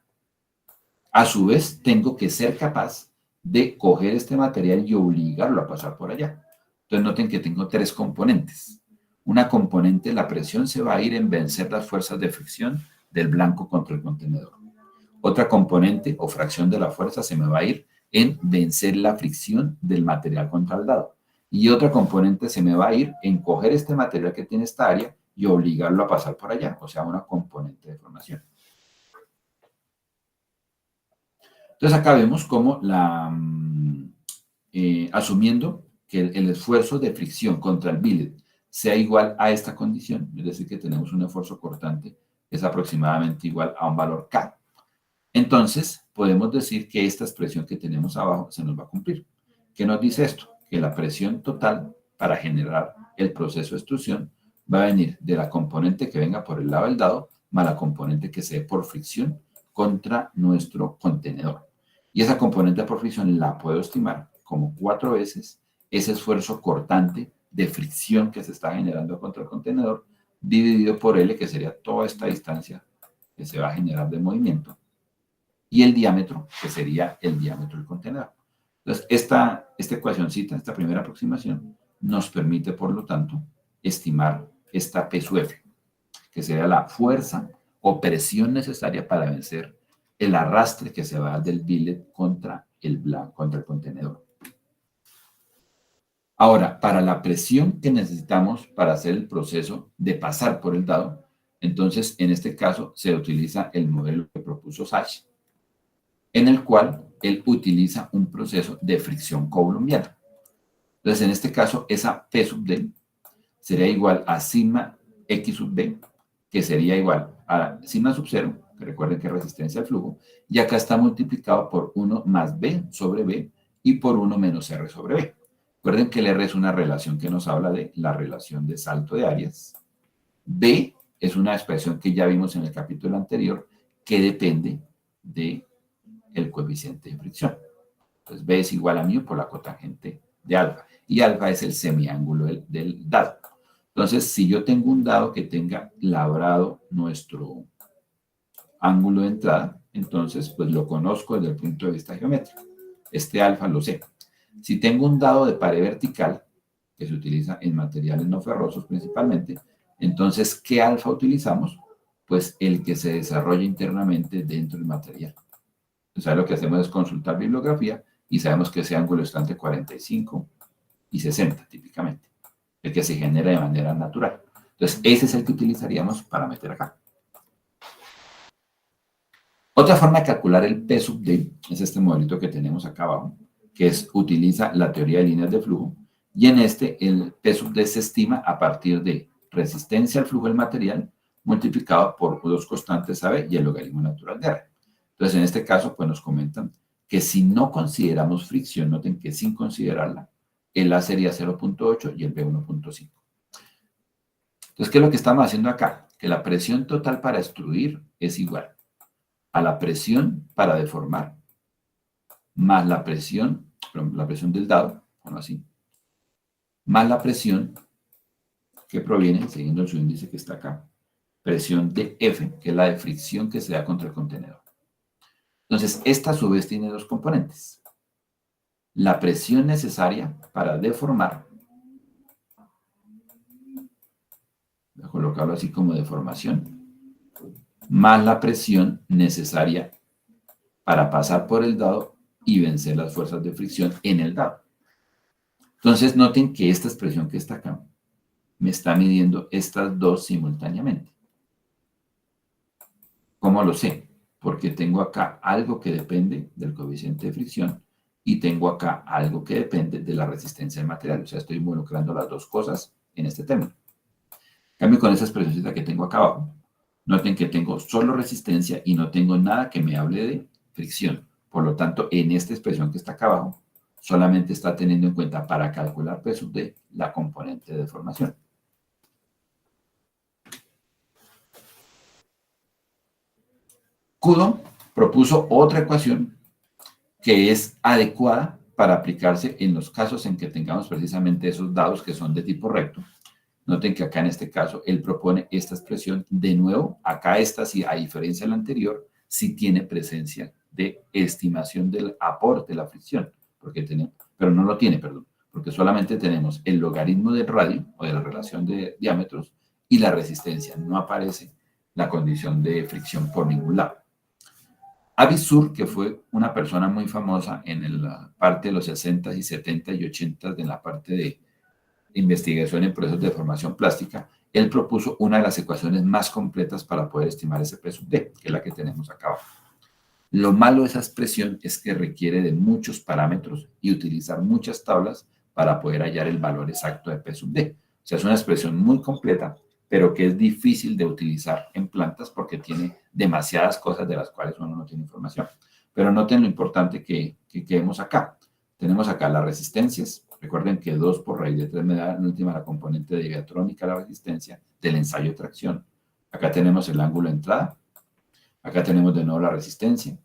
A su vez, tengo que ser capaz de coger este material y obligarlo a pasar por allá. Entonces, noten que tengo tres componentes. Una componente, la presión, se va a ir en vencer las fuerzas de fricción del blanco contra el contenedor. Otra componente o fracción de la fuerza se me va a ir en vencer la fricción del material contra el dado. Y otra componente se me va a ir en coger este material que tiene esta área y obligarlo a pasar por allá, o sea, una componente de formación. Entonces acá vemos cómo asumiendo que el esfuerzo de fricción contra el billet sea igual a esta condición, es decir, que tenemos un esfuerzo cortante que es aproximadamente igual a un valor K. Entonces, podemos decir que esta expresión que tenemos abajo se nos va a cumplir. ¿Qué nos dice esto? Que la presión total para generar el proceso de extrusión va a venir de la componente que venga por el lado del dado más la componente que se dé por fricción contra nuestro contenedor. Y esa componente por fricción la puedo estimar como 4 veces ese esfuerzo cortante de fricción que se está generando contra el contenedor dividido por L, que sería toda esta distancia que se va a generar de movimiento, y el diámetro, que sería el diámetro del contenedor. Entonces, esta ecuacióncita, esta primera aproximación, nos permite, por lo tanto, estimar esta P sub F, que sería la fuerza o presión necesaria para vencer el arrastre que se va del billet contra el contenedor. Ahora, para la presión que necesitamos para hacer el proceso de pasar por el dado, entonces, en este caso, se utiliza el modelo que propuso Sachs, en el cual él utiliza un proceso de fricción coulombiana. Entonces, en este caso, esa P sub D sería igual a sigma X sub B, que sería igual a sigma sub 0, que recuerden que es resistencia al flujo, y acá está multiplicado por 1 más B sobre B y por 1 menos R sobre B. Recuerden que el R es una relación que nos habla de la relación de salto de áreas. B es una expresión que ya vimos en el capítulo anterior, que depende de el coeficiente de fricción. Entonces, B es igual a μ por la cotangente de alfa. Y alfa es el semiángulo del dado. Entonces, si yo tengo un dado que tenga labrado nuestro ángulo de entrada, entonces, pues lo conozco desde el punto de vista geométrico. Este alfa lo sé. Si tengo un dado de pared vertical, que se utiliza en materiales no ferrosos principalmente, entonces, ¿qué alfa utilizamos? Pues el que se desarrolla internamente dentro del material. Entonces, lo que hacemos es consultar bibliografía y sabemos que ese ángulo está entre 45 y 60 típicamente, el que se genera de manera natural. Entonces, ese es el que utilizaríamos para meter acá. Otra forma de calcular el P sub D es este modelito que tenemos acá abajo, que utiliza la teoría de líneas de flujo, y en este el P sub D se estima a partir de resistencia al flujo del material multiplicado por dos constantes AB y el logaritmo natural de R. Entonces, en este caso, pues nos comentan que si no consideramos fricción, noten que sin considerarla, el A sería 0.8 y el B 1.5. Entonces, ¿qué es lo que estamos haciendo acá? Que la presión total para extruir es igual a la presión para deformar, más la presión del dado, bueno, así, más la presión que proviene, siguiendo el subíndice que está acá, presión de F, que es la de fricción que se da contra el contenedor. Entonces, esta a su vez tiene dos componentes. La presión necesaria para deformar, voy a colocarlo así como deformación, más la presión necesaria para pasar por el dado y vencer las fuerzas de fricción en el dado. Entonces, noten que esta expresión que está acá me está midiendo estas dos simultáneamente. ¿Cómo lo sé? Porque tengo acá algo que depende del coeficiente de fricción y tengo acá algo que depende de la resistencia del material. O sea, estoy involucrando las dos cosas en este término. En cambio, con esa expresión que tengo acá abajo, noten que tengo solo resistencia y no tengo nada que me hable de fricción. Por lo tanto, en esta expresión que está acá abajo, solamente está teniendo en cuenta para calcular P sub D la componente de deformación. Coulomb propuso otra ecuación que es adecuada para aplicarse en los casos en que tengamos precisamente esos dados que son de tipo recto. Noten que acá en este caso él propone esta expresión. De nuevo, acá esta sí, a diferencia de la anterior, sí tiene presencia de estimación del aporte de la fricción, pero no lo tiene, perdón, porque solamente tenemos el logaritmo del radio o de la relación de diámetros y la resistencia. No aparece la condición de fricción por ningún lado. Avi Sur, que fue una persona muy famosa en la parte de los 60 y 70 y 80 de la parte de investigación en procesos de deformación plástica, él propuso una de las ecuaciones más completas para poder estimar ese P sub D, que es la que tenemos acá abajo. Lo malo de esa expresión es que requiere de muchos parámetros y utilizar muchas tablas para poder hallar el valor exacto de P sub D. O sea, es una expresión muy completa, pero que es difícil de utilizar en plantas porque tiene demasiadas cosas de las cuales uno no tiene información. Pero noten lo importante que vemos acá. Tenemos acá las resistencias. Recuerden que 2 por raíz de 3 me da en última la componente de diatrónica, la resistencia del ensayo de tracción. Acá tenemos el ángulo de entrada. Acá tenemos de nuevo la resistencia.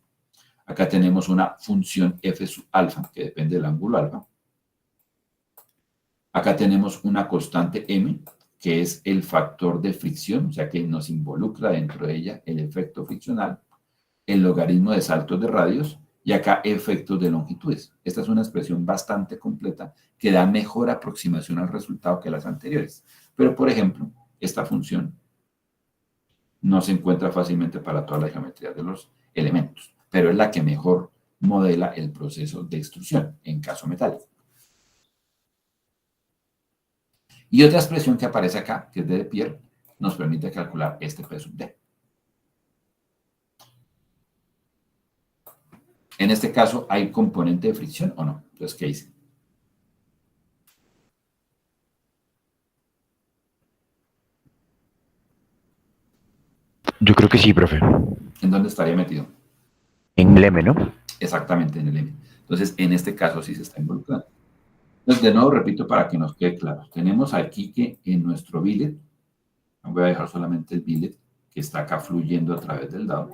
Acá tenemos una función F sub alfa, que depende del ángulo alfa. Acá tenemos una constante M, que es el factor de fricción, o sea que nos involucra dentro de ella el efecto friccional, el logaritmo de saltos de radios y acá efectos de longitudes. Esta es una expresión bastante completa que da mejor aproximación al resultado que las anteriores. Pero, por ejemplo, esta función no se encuentra fácilmente para toda la geometría de los elementos, pero es la que mejor modela el proceso de extrusión en caso metálico. Y otra expresión que aparece acá, que es de Pierre, nos permite calcular este P sub D. En este caso, ¿hay componente de fricción o no? Entonces, ¿qué hice? Yo creo que sí, profe. ¿En dónde estaría metido? En el M, ¿no? Exactamente, en el M. Entonces, en este caso sí se está involucrando. Entonces, de nuevo, repito para que nos quede claro. Tenemos aquí que en nuestro billet, voy a dejar solamente el billet que está acá fluyendo a través del dado.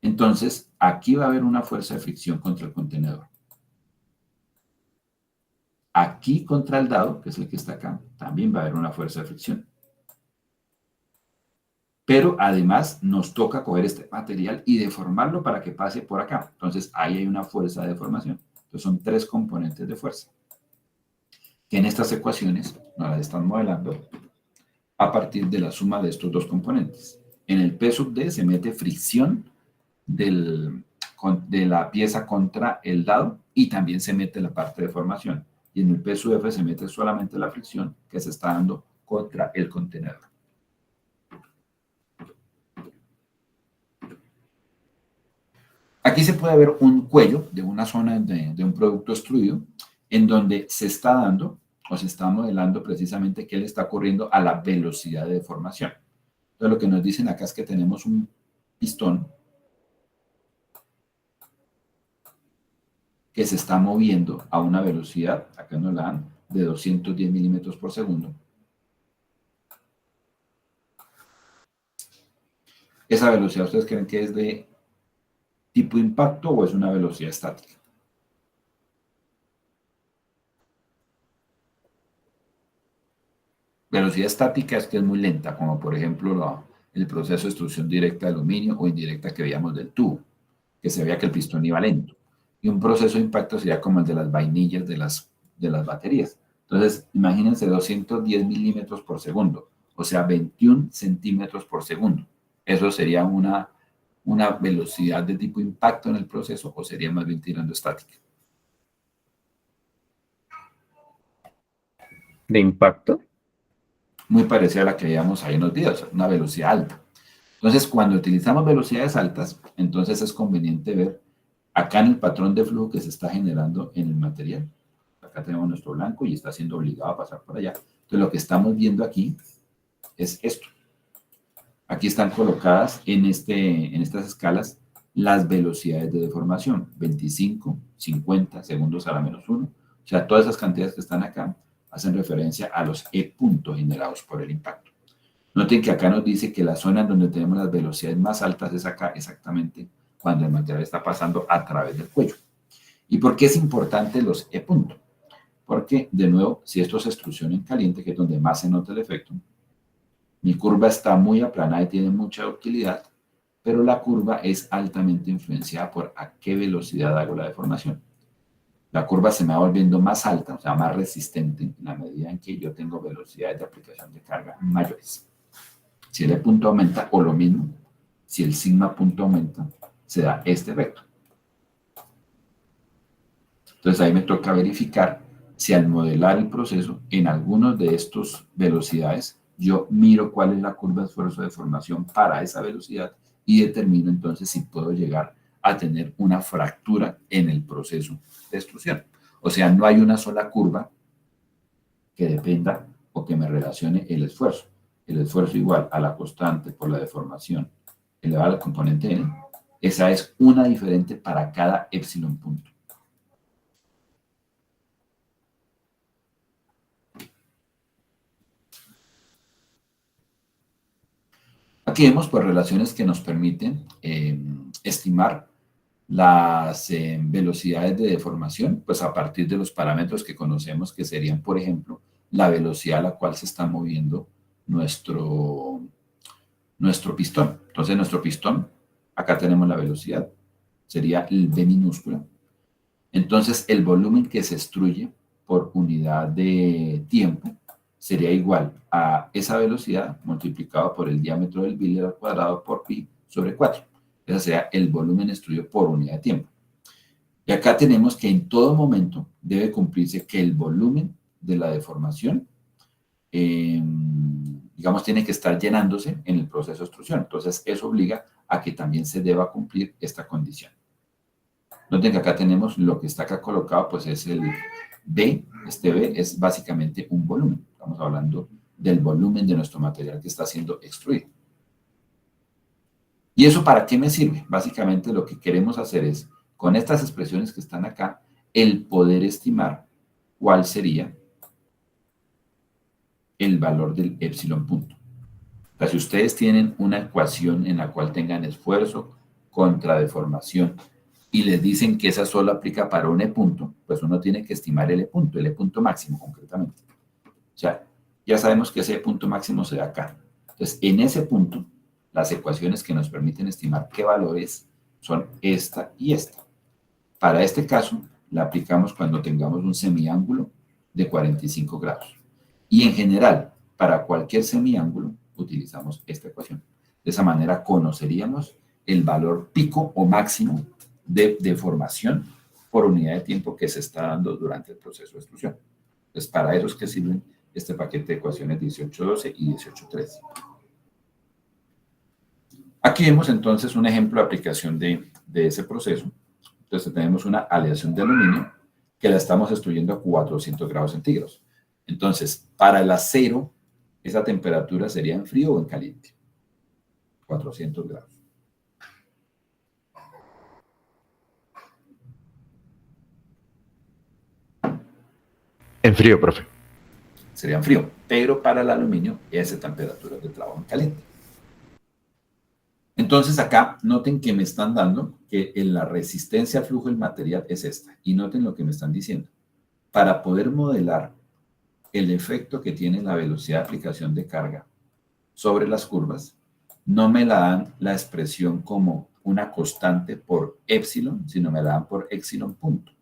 Entonces, aquí va a haber una fuerza de fricción contra el contenedor. Aquí contra el dado, que es el que está acá, también va a haber una fuerza de fricción. Pero además nos toca coger este material y deformarlo para que pase por acá. Entonces, ahí hay una fuerza de deformación. Entonces, son 3 componentes de fuerza, que en estas ecuaciones nos las están modelando a partir de la suma de estos 2 componentes. En el P sub D se mete fricción de la pieza contra el dado y también se mete la parte de deformación. y en el P sub F se mete solamente la fricción que se está dando contra el contenedor. Aquí se puede ver un cuello de una zona de un producto extruido en donde se está dando o se está modelando precisamente qué le está ocurriendo a la velocidad de deformación. Entonces lo que nos dicen acá es que tenemos un pistón que se está moviendo a una velocidad, acá nos la dan, de 210 milímetros por segundo. ¿Esa velocidad ustedes creen que es de tipo impacto o es una velocidad estática? Velocidad estática es que es muy lenta, como por ejemplo el proceso de extrusión directa de aluminio o indirecta que veíamos del tubo, que se veía que el pistón iba lento. Y un proceso de impacto sería como el de las vainillas de las baterías. Entonces, imagínense 210 milímetros por segundo, o sea, 21 centímetros por segundo. Eso sería una velocidad de tipo impacto en el proceso, o sería más bien tirando estática. ¿De impacto? Muy parecida a la que veíamos ahí en los videos, una velocidad alta. Entonces, cuando utilizamos velocidades altas, entonces es conveniente ver acá en el patrón de flujo que se está generando en el material. Acá tenemos nuestro blanco y está siendo obligado a pasar por allá. Entonces, lo que estamos viendo aquí es esto. Aquí están colocadas en estas escalas las velocidades de deformación, 25, 50 segundos a la menos 1. O sea, todas esas cantidades que están acá hacen referencia a los E puntos generados por el impacto. Noten que acá nos dice que la zona en donde tenemos las velocidades más altas es acá exactamente cuando el material está pasando a través del cuello. ¿Y por qué es importante los E puntos? Porque, de nuevo, si esto es extrusión en caliente, que es donde más se nota el efecto, mi curva está muy aplanada y tiene mucha ductilidad, pero la curva es altamente influenciada por a qué velocidad hago la deformación. La curva se me va volviendo más alta, o sea, más resistente, en la medida en que yo tengo velocidades de aplicación de carga mayores. Si el E punto aumenta, o lo mismo, si el sigma punto aumenta, se da este efecto. Entonces ahí me toca verificar si al modelar el proceso, en algunos de estas velocidades, yo miro cuál es la curva de esfuerzo de deformación para esa velocidad y determino entonces si puedo llegar a tener una fractura en el proceso de extrusión. O sea, no hay una sola curva que dependa o que me relacione el esfuerzo. El esfuerzo igual a la constante por la deformación elevada al componente n. Esa es una diferente para cada epsilon punto. Aquí vemos pues relaciones que nos permiten estimar las velocidades de deformación, pues a partir de los parámetros que conocemos, que serían, por ejemplo, la velocidad a la cual se está moviendo nuestro pistón. Entonces, nuestro pistón, acá tenemos la velocidad, sería el V minúscula. Entonces, el volumen que se extruye por unidad de tiempo sería igual a esa velocidad multiplicado por el diámetro del billet al cuadrado por pi sobre 4. Ese sería el volumen extruido por unidad de tiempo. Y acá tenemos que en todo momento debe cumplirse que el volumen de la deformación, digamos, tiene que estar llenándose en el proceso de extrusión. Entonces, eso obliga a que también se deba cumplir esta condición. Noten que acá tenemos lo que está acá colocado, pues es el B. Este B es básicamente un volumen. Estamos hablando del volumen de nuestro material que está siendo extruido. ¿Y eso para qué me sirve? Básicamente lo que queremos hacer es, con estas expresiones que están acá, el poder estimar cuál sería el valor del epsilon punto. O sea, si ustedes tienen una ecuación en la cual tengan esfuerzo contra deformación y les dicen que esa solo aplica para un E punto, pues uno tiene que estimar el E punto máximo concretamente. O sea, ya sabemos que ese punto máximo se da acá. Entonces, en ese punto, las ecuaciones que nos permiten estimar qué valores son esta y esta. Para este caso, la aplicamos cuando tengamos un semiángulo de 45 grados. Y en general, para cualquier semiángulo, utilizamos esta ecuación. De esa manera, conoceríamos el valor pico o máximo de deformación por unidad de tiempo que se está dando durante el proceso de extrusión. Entonces, para eso es que sirven este paquete de ecuaciones 18.12 y 18.13. Aquí vemos entonces un ejemplo de aplicación de ese proceso. Entonces tenemos una aleación de aluminio que la estamos extruyendo a 400 grados centígrados. Entonces, para el acero, esa temperatura sería en frío o en caliente. 400 grados. En frío, profe. Sería en frío, pero para el aluminio esa temperatura de trabajo en caliente. Entonces acá noten que me están dando que la resistencia al flujo del material es esta. Y noten lo que me están diciendo. Para poder modelar el efecto que tiene la velocidad de aplicación de carga sobre las curvas, no me la dan la expresión como una constante por épsilon, sino me la dan por épsilon punto.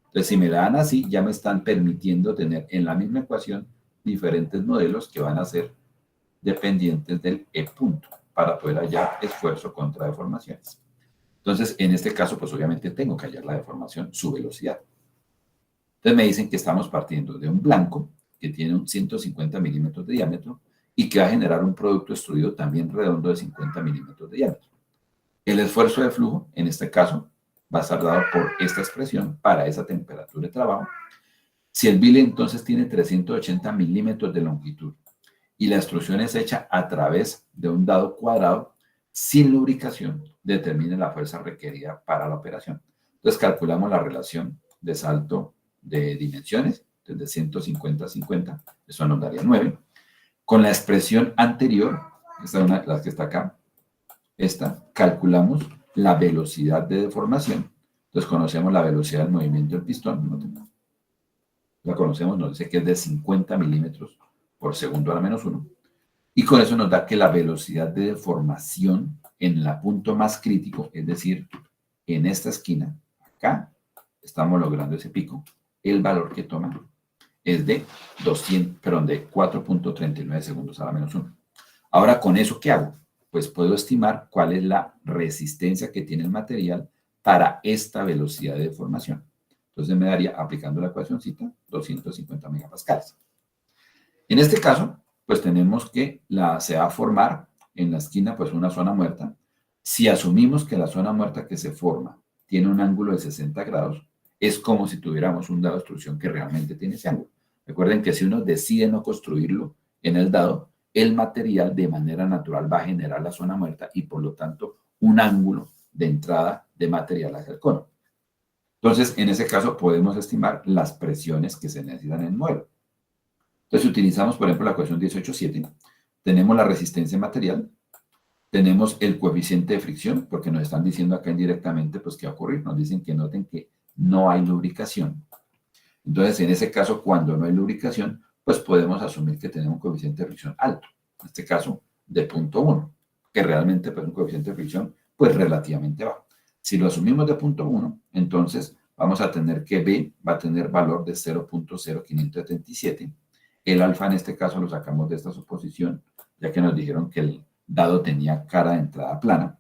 Entonces, si me la dan así, ya me están permitiendo tener en la misma ecuación diferentes modelos que van a ser dependientes del E punto para poder hallar esfuerzo contra deformaciones. Entonces, en este caso, pues obviamente tengo que hallar la deformación, su velocidad. Entonces me dicen que estamos partiendo de un blanco que tiene un 150 milímetros de diámetro y que va a generar un producto extruido también redondo de 50 milímetros de diámetro. El esfuerzo de flujo, en este caso, va a estar dado por esta expresión para esa temperatura de trabajo. Si el billet entonces tiene 380 milímetros de longitud y la extrusión es hecha a través de un dado cuadrado sin lubricación, determine la fuerza requerida para la operación. Entonces calculamos la relación de salto de dimensiones, desde 150 a 50, eso nos daría 9. Con la expresión anterior, esta es una de las que está acá, calculamos la velocidad de deformación. Entonces conocemos la velocidad del movimiento del pistón, la conocemos, nos dice que es de 50 milímetros por segundo a la menos 1. Y con eso nos da que la velocidad de deformación en el punto más crítico, es decir, en esta esquina, acá, estamos logrando ese pico. El valor que toma es de 4.39 segundos a la menos 1. Ahora, ¿con eso qué hago? Pues puedo estimar cuál es la resistencia que tiene el material para esta velocidad de deformación. Entonces me daría, aplicando la ecuacióncita, 250 megapascales. En este caso, pues tenemos que se va a formar en la esquina pues una zona muerta. Si asumimos que la zona muerta que se forma tiene un ángulo de 60 grados, es como si tuviéramos un dado de extrusión que realmente tiene ese ángulo. Recuerden que si uno decide no construirlo en el dado, el material de manera natural va a generar la zona muerta y por lo tanto un ángulo de entrada de material hacia el cono. Entonces, en ese caso podemos estimar las presiones que se necesitan en el modelo. Entonces, utilizamos, por ejemplo, la ecuación 18.7. Tenemos la resistencia material, tenemos el coeficiente de fricción, porque nos están diciendo acá indirectamente, pues, qué va a ocurrir. Nos dicen que noten que no hay lubricación. Entonces, en ese caso, cuando no hay lubricación, pues podemos asumir que tenemos un coeficiente de fricción alto. En este caso, de 0.1, que realmente pues un coeficiente de fricción pues relativamente bajo. Si lo asumimos de 0.1, entonces vamos a tener que B va a tener valor de 0.0577. El alfa en este caso lo sacamos de esta suposición, ya que nos dijeron que el dado tenía cara de entrada plana.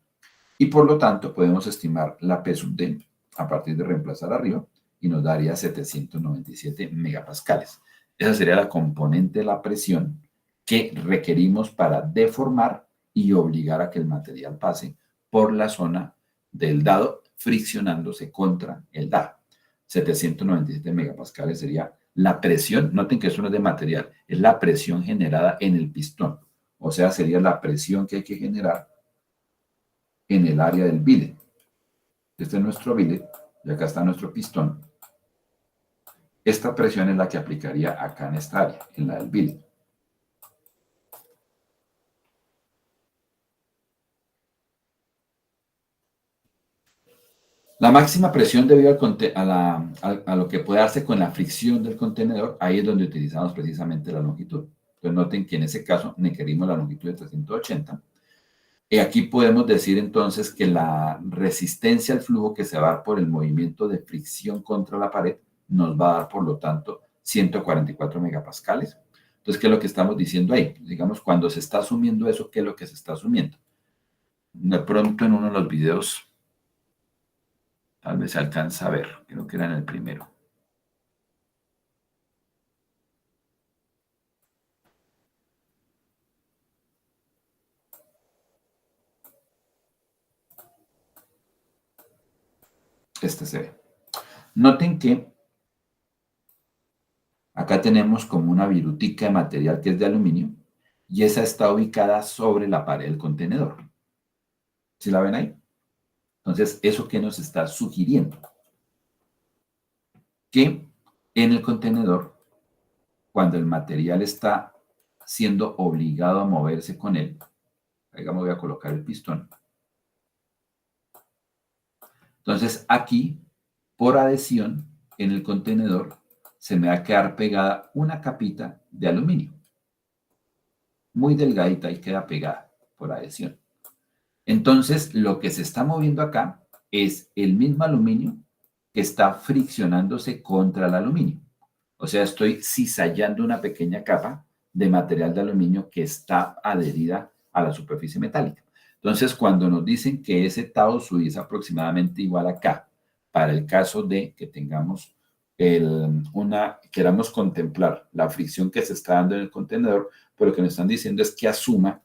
Y por lo tanto podemos estimar la P sub D a partir de reemplazar arriba y nos daría 797 megapascales. Esa sería la componente de la presión que requerimos para deformar y obligar a que el material pase por la zona del dado friccionándose contra el dado. 797 megapascales sería la presión, noten que eso no es de material, es la presión generada en el pistón. O sea, sería la presión que hay que generar en el área del billet. Este es nuestro billet y acá está nuestro pistón. Esta presión es la que aplicaría acá en esta área, en la del billet. La máxima presión debido a lo que puede darse con la fricción del contenedor, ahí es donde utilizamos precisamente la longitud. Entonces noten que en ese caso requerimos la longitud de 380. Y aquí podemos decir entonces que la resistencia al flujo que se va a dar por el movimiento de fricción contra la pared nos va a dar, por lo tanto, 144 megapascales. Entonces, ¿qué es lo que estamos diciendo ahí? Digamos, cuando se está asumiendo eso, ¿qué es lo que se está asumiendo? De pronto en uno de los videos Tal vez se alcanza a ver. Creo que era en el primero. Este se ve. Noten que acá tenemos como una virutica de material que es de aluminio y esa está ubicada sobre la pared del contenedor. ¿Sí la ven ahí? Entonces, ¿eso qué nos está sugiriendo? Que en el contenedor, cuando el material está siendo obligado a moverse con él, digamos, voy a colocar el pistón. Entonces, aquí, por adhesión, en el contenedor, se me va a quedar pegada una capita de aluminio. Muy delgadita y queda pegada por adhesión. Entonces, lo que se está moviendo acá es el mismo aluminio que está friccionándose contra el aluminio. O sea, estoy cizallando una pequeña capa de material de aluminio que está adherida a la superficie metálica. Entonces, cuando nos dicen que ese tau sui es aproximadamente igual a K, para el caso de que tengamos queramos contemplar la fricción que se está dando en el contenedor, pero lo que nos están diciendo es que asuma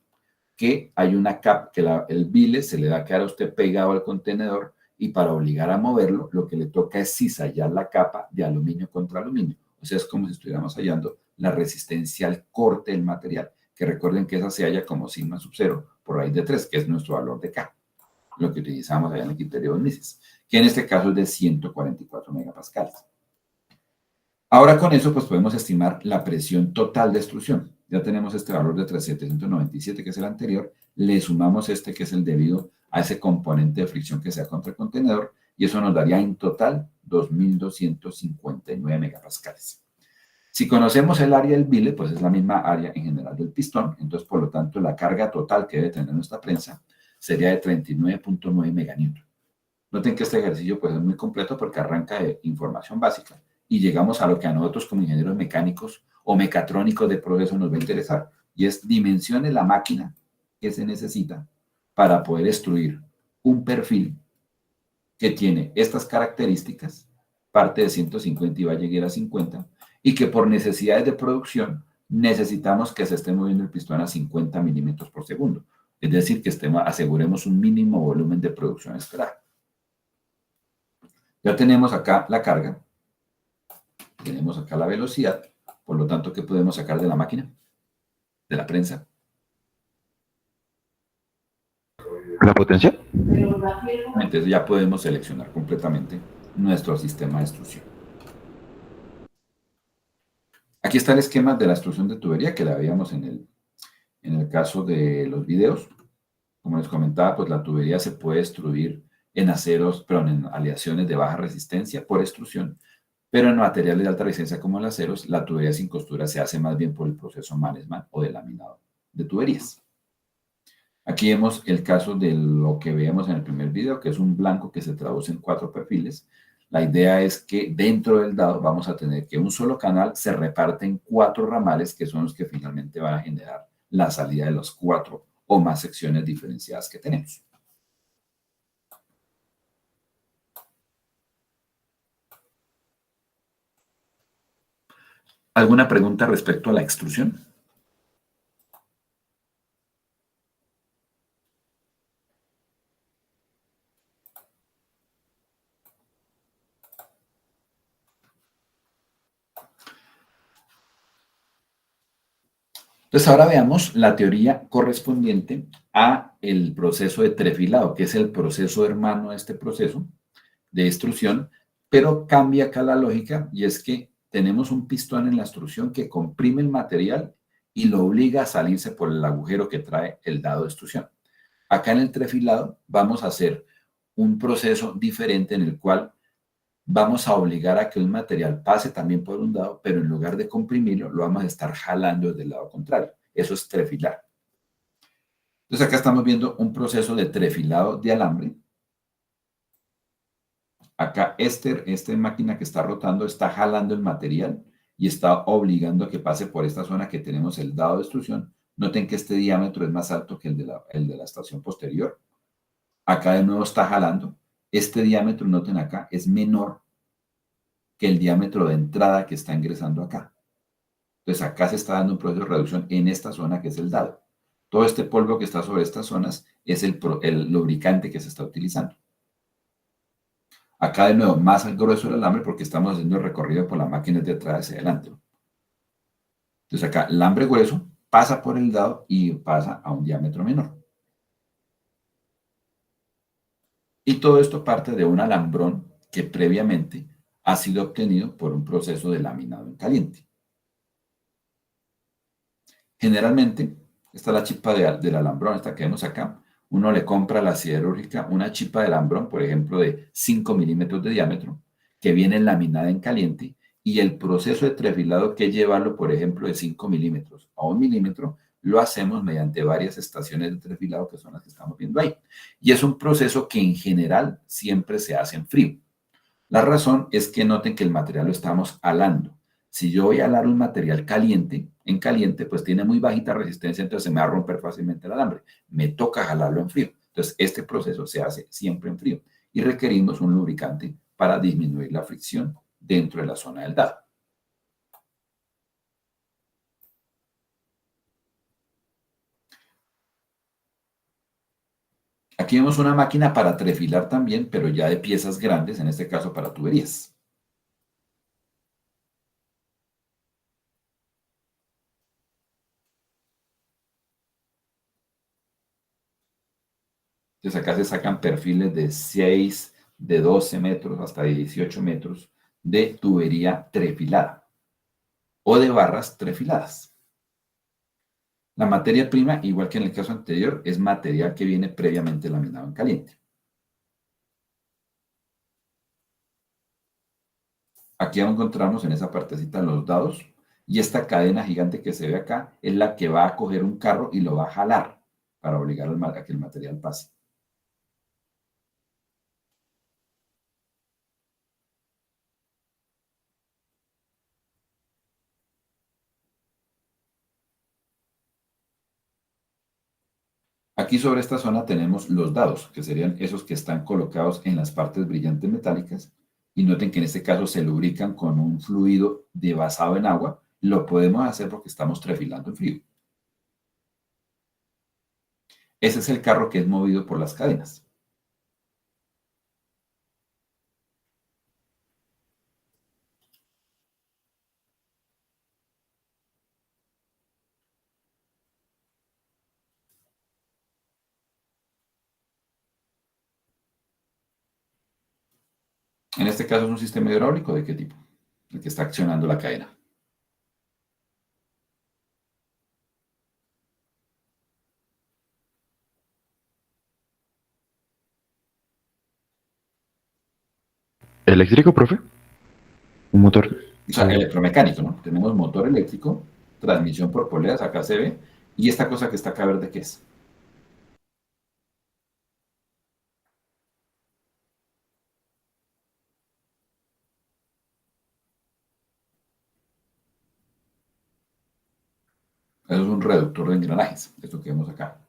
que hay una capa, que el bile se le va a quedar a usted pegado al contenedor y para obligar a moverlo, lo que le toca es cizallar la capa de aluminio contra aluminio. O sea, es como si estuviéramos hallando la resistencia al corte del material, que recuerden que esa se halla como sigma sub 0 por raíz de 3, que es nuestro valor de K, lo que utilizamos allá en el criterio de Mises, que en este caso es de 144 megapascales. Ahora con eso pues podemos estimar la presión total de extrusión. Ya tenemos este valor de 3.797 que es el anterior, le sumamos este que es el debido a ese componente de fricción que sea contra el contenedor y eso nos daría en total 2.259 megapascales. Si conocemos el área del bile, pues es la misma área en general del pistón, entonces por lo tanto la carga total que debe tener nuestra prensa sería de 39.9 meganewton. Noten que este ejercicio pues es muy completo porque arranca de información básica y llegamos a lo que a nosotros como ingenieros mecánicos o mecatrónicos de proceso nos va a interesar, y es dimensione la máquina que se necesita para poder extruir un perfil que tiene estas características, parte de 150 y va a llegar a 50, y que por necesidades de producción necesitamos que se esté moviendo el pistón a 50 milímetros por segundo, es decir, que aseguremos un mínimo volumen de producción esperado. Ya tenemos acá la carga, tenemos acá la velocidad, por lo tanto, ¿qué podemos sacar de la máquina? De la prensa. ¿La potencia? Entonces ya podemos seleccionar completamente nuestro sistema de extrusión. Aquí está el esquema de la extrusión de tubería que la veíamos en el caso de los videos. Como les comentaba, pues la tubería se puede extruir en aceros, perdón, en aleaciones de baja resistencia por extrusión, pero en materiales de alta resistencia como el acero, la tubería sin costura se hace más bien por el proceso Mannesmann o de laminado de tuberías. Aquí vemos el caso de lo que veíamos en el primer video, que es un blanco que se traduce en 4 perfiles. La idea es que dentro del dado vamos a tener que un solo canal se reparte en 4 ramales, que son los que finalmente van a generar la salida de las 4 o más secciones diferenciadas que tenemos. ¿Alguna pregunta respecto a la extrusión? Entonces ahora veamos la teoría correspondiente a el proceso de trefilado, que es el proceso hermano de este proceso de extrusión, pero cambia acá la lógica y es que tenemos un pistón en la extrusión que comprime el material y lo obliga a salirse por el agujero que trae el dado de extrusión. Acá en el trefilado vamos a hacer un proceso diferente en el cual vamos a obligar a que un material pase también por un dado, pero en lugar de comprimirlo, lo vamos a estar jalando desde el lado contrario. Eso es trefilar. Entonces acá estamos viendo un proceso de trefilado de alambre. Acá esta máquina que está rotando está jalando el material y está obligando a que pase por esta zona que tenemos el dado de extrusión. Noten que este diámetro es más alto que el de la estación posterior. Acá de nuevo está jalando este diámetro, noten acá, es menor que el diámetro de entrada que está ingresando acá. Entonces acá se está dando un proceso de reducción en esta zona que es el dado. Todo este polvo que está sobre estas zonas es el lubricante que se está utilizando. Acá de nuevo, más grueso el alambre porque estamos haciendo el recorrido por la máquina de atrás hacia adelante. Entonces acá, el alambre grueso pasa por el dado y pasa a un diámetro menor. Y todo esto parte de un alambrón que previamente ha sido obtenido por un proceso de laminado en caliente. Generalmente, esta es la chispa del alambrón, esta que vemos acá. Uno le compra a la siderúrgica una chispa de alambrón, por ejemplo, de 5 milímetros de diámetro, que viene laminada en caliente, y el proceso de trefilado que llevarlo, por ejemplo, de 5 milímetros a 1 milímetro, lo hacemos mediante varias estaciones de trefilado que son las que estamos viendo ahí. Y es un proceso que en general siempre se hace en frío. La razón es que noten que el material lo estamos alando. Si yo voy a alar un material caliente, en caliente, pues tiene muy bajita resistencia, entonces se me va a romper fácilmente el alambre. Me toca jalarlo en frío. Entonces, este proceso se hace siempre en frío y requerimos un lubricante para disminuir la fricción dentro de la zona del dado. Aquí vemos una máquina para trefilar también, pero ya de piezas grandes, en este caso para tuberías. Entonces acá se sacan perfiles de 6, de 12 metros hasta 18 metros de tubería trefilada o de barras trefiladas. La materia prima, igual que en el caso anterior, es material que viene previamente laminado en caliente. Aquí encontramos en esa partecita los dados y esta cadena gigante que se ve acá es la que va a coger un carro y lo va a jalar para obligar a que el material pase. Aquí sobre esta zona tenemos los dados, que serían esos que están colocados en las partes brillantes metálicas. Y noten que en este caso se lubrican con un fluido basado en agua. Lo podemos hacer porque estamos trefilando en frío. Ese es el carro que es movido por las cadenas. En este caso es un sistema hidráulico, ¿de qué tipo? El que está accionando la cadena. ¿Eléctrico, profe? ¿Un motor? O sea, electromecánico, ¿no? Tenemos motor eléctrico, transmisión por poleas, acá se ve. Y esta cosa que está acá verde, ¿qué es? Eso es un reductor de engranajes, esto que vemos acá.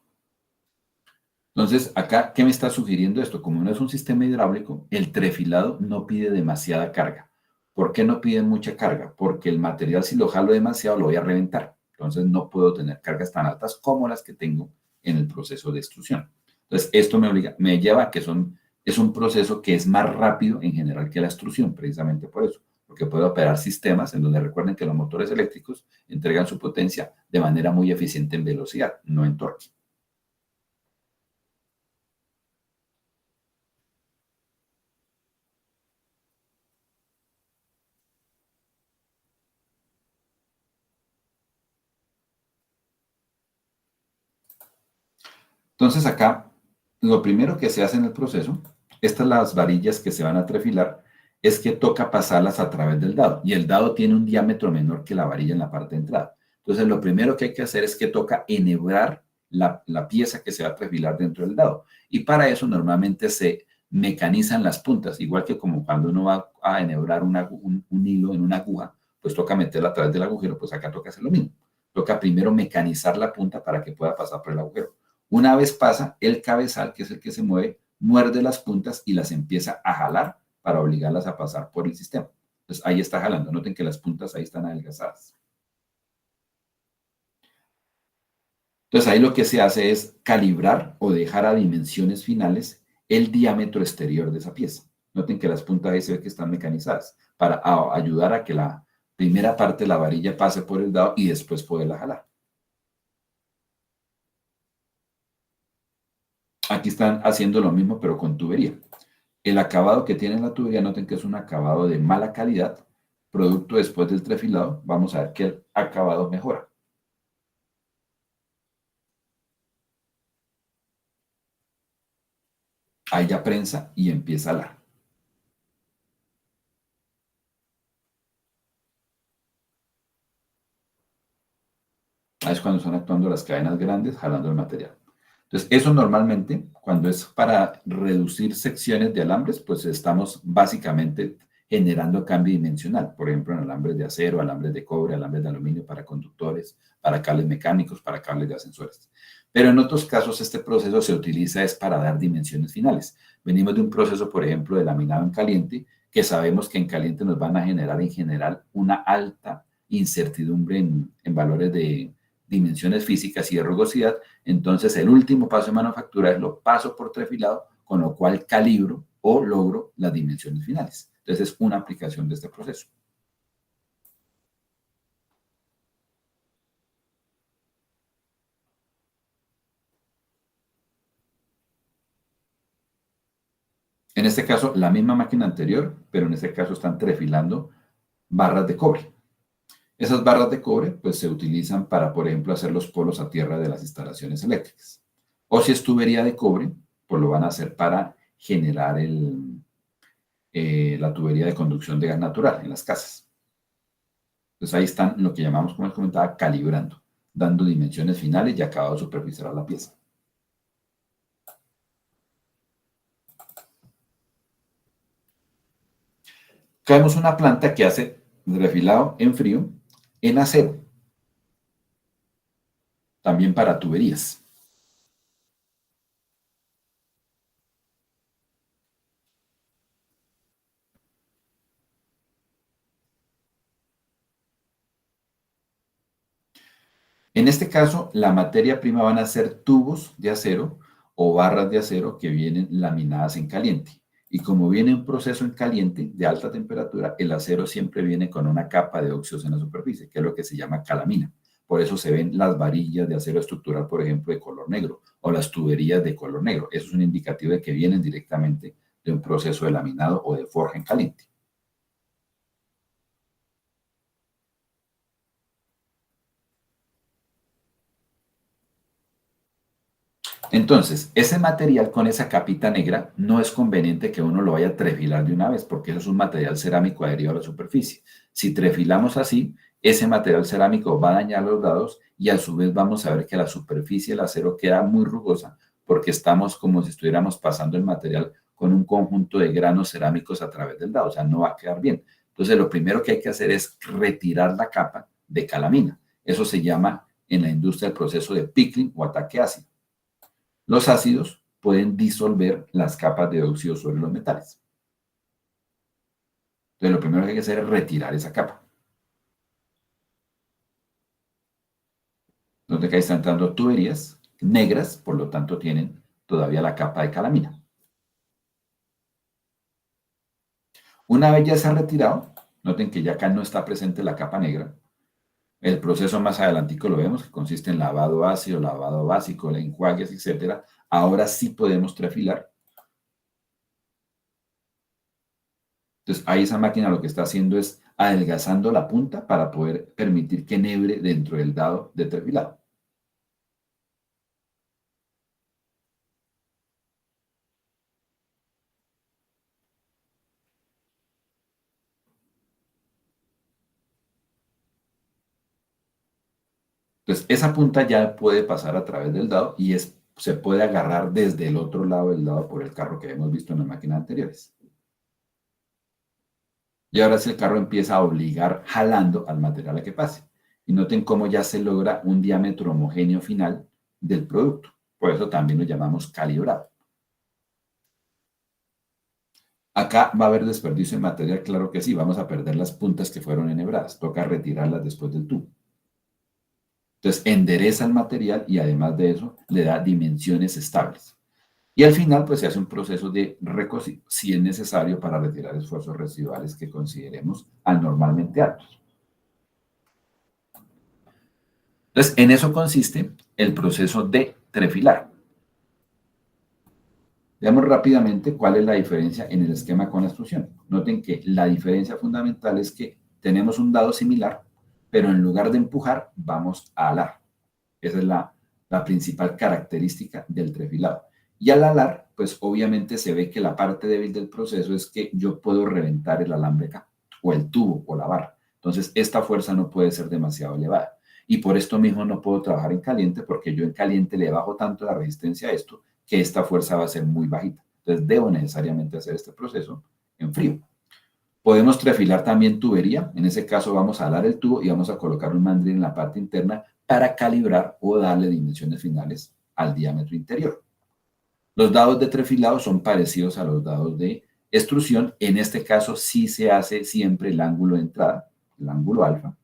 Entonces, acá, ¿qué me está sugiriendo esto? Como no es un sistema hidráulico, el trefilado no pide demasiada carga. ¿Por qué no pide mucha carga? Porque el material, si lo jalo demasiado, lo voy a reventar. Entonces, no puedo tener cargas tan altas como las que tengo en el proceso de extrusión. Entonces, esto me lleva a que es un proceso que es más rápido en general que la extrusión, precisamente por eso. Porque puedo operar sistemas en donde recuerden que los motores eléctricos entregan su potencia de manera muy eficiente en velocidad, no en torque. Entonces acá, lo primero que se hace en el proceso, estas las varillas que se van a trefilar, es que toca pasarlas a través del dado. Y el dado tiene un diámetro menor que la varilla en la parte de entrada. Entonces lo primero que hay que hacer es que toca enhebrar la pieza que se va a trefilar dentro del dado. Y para eso normalmente se mecanizan las puntas, igual que como cuando uno va a enhebrar un hilo en una aguja, pues toca meterla a través del agujero, pues acá toca hacer lo mismo. Toca primero mecanizar la punta para que pueda pasar por el agujero. Una vez pasa, el cabezal, que es el que se mueve, muerde las puntas y las empieza a jalar para obligarlas a pasar por el sistema. Entonces ahí está jalando. Noten que las puntas ahí están adelgazadas. Entonces ahí lo que se hace es calibrar o dejar a dimensiones finales el diámetro exterior de esa pieza. Noten que las puntas ahí se ve que están mecanizadas para ayudar a que la primera parte de la varilla pase por el dado y después poderla jalar. Aquí están haciendo lo mismo pero con tubería. El acabado que tiene la tubería, noten que es un acabado de mala calidad, producto después del trefilado. Vamos a ver que el acabado mejora. Ahí ya prensa y empieza a alar. Ahí es cuando están actuando las cadenas grandes jalando el material. Entonces, eso normalmente, cuando es para reducir secciones de alambres, pues estamos básicamente generando cambio dimensional. Por ejemplo, en alambres de acero, alambres de cobre, alambres de aluminio para conductores, para cables mecánicos, para cables de ascensores. Pero en otros casos este proceso se utiliza es para dar dimensiones finales. Venimos de un proceso, por ejemplo, de laminado en caliente, que sabemos que en caliente nos van a generar en general una alta incertidumbre en valores de dimensiones físicas y de rugosidad. Entonces el último paso de manufactura es lo paso por trefilado, con lo cual calibro o logro las dimensiones finales. Entonces es una aplicación de este proceso. En este caso, la misma máquina anterior, pero en este caso están trefilando barras de cobre. Esas barras de cobre pues se utilizan para, por ejemplo, hacer los polos a tierra de las instalaciones eléctricas. O si es tubería de cobre, pues lo van a hacer para generar la tubería de conducción de gas natural en las casas. Entonces ahí están lo que llamamos, como les comentaba, calibrando, dando dimensiones finales y acabado superficial a la pieza. Acá vemos una planta que hace refilado en frío en acero, también para tuberías. En este caso, la materia prima van a ser tubos de acero o barras de acero que vienen laminadas en caliente. Y como viene un proceso en caliente de alta temperatura, el acero siempre viene con una capa de óxidos en la superficie, que es lo que se llama calamina. Por eso se ven las varillas de acero estructural, por ejemplo, de color negro, o las tuberías de color negro. Eso es un indicativo de que vienen directamente de un proceso de laminado o de forja en caliente. Entonces, ese material con esa capita negra no es conveniente que uno lo vaya a trefilar de una vez, porque eso es un material cerámico adherido a la superficie. Si trefilamos así, ese material cerámico va a dañar los lados y a su vez vamos a ver que la superficie del acero queda muy rugosa porque estamos como si estuviéramos pasando el material con un conjunto de granos cerámicos a través del dado, o sea, no va a quedar bien. Entonces, lo primero que hay que hacer es retirar la capa de calamina. Eso se llama en la industria el proceso de pickling o ataque ácido. Los ácidos pueden disolver las capas de óxido sobre los metales. Entonces, lo primero que hay que hacer es retirar esa capa. Donde acá están entrando tuberías negras, por lo tanto tienen todavía la capa de calamina. Una vez ya se ha retirado, noten que ya acá no está presente la capa negra. El proceso más adelantico lo vemos, que consiste en lavado ácido, lavado básico, enjuagues, etc. Ahora sí podemos trefilar. Entonces, ahí esa máquina lo que está haciendo es adelgazando la punta para poder permitir que enhebre dentro del dado de trefilado. Entonces, esa punta ya puede pasar a través del dado y se puede agarrar desde el otro lado del dado por el carro que hemos visto en las máquinas anteriores. Y ahora sí el carro empieza a obligar jalando al material a que pase. Y noten cómo ya se logra un diámetro homogéneo final del producto. Por eso también lo llamamos calibrado. Acá va a haber desperdicio de material, claro que sí, vamos a perder las puntas que fueron enhebradas, toca retirarlas después del tubo. Entonces endereza el material y además de eso le da dimensiones estables. Y al final pues se hace un proceso de recocido, si es necesario para retirar esfuerzos residuales que consideremos anormalmente altos. Entonces en eso consiste el proceso de trefilar. Veamos rápidamente cuál es la diferencia en el esquema con la extrusión. Noten que la diferencia fundamental es que tenemos un dado similar, pero en lugar de empujar, vamos a alar. Esa es la principal característica del trefilado. Y al alar, pues obviamente se ve que la parte débil del proceso es que yo puedo reventar el alambre acá, o el tubo, o la barra. Entonces, esta fuerza no puede ser demasiado elevada. Y por esto mismo no puedo trabajar en caliente, porque yo en caliente le bajo tanto la resistencia a esto, que esta fuerza va a ser muy bajita. Entonces, debo necesariamente hacer este proceso en frío. Podemos trefilar también tubería. En ese caso vamos a alar el tubo y vamos a colocar un mandril en la parte interna para calibrar o darle dimensiones finales al diámetro interior. Los dados de trefilado son parecidos a los dados de extrusión. En este caso sí se hace siempre el ángulo de entrada, el ángulo alfa.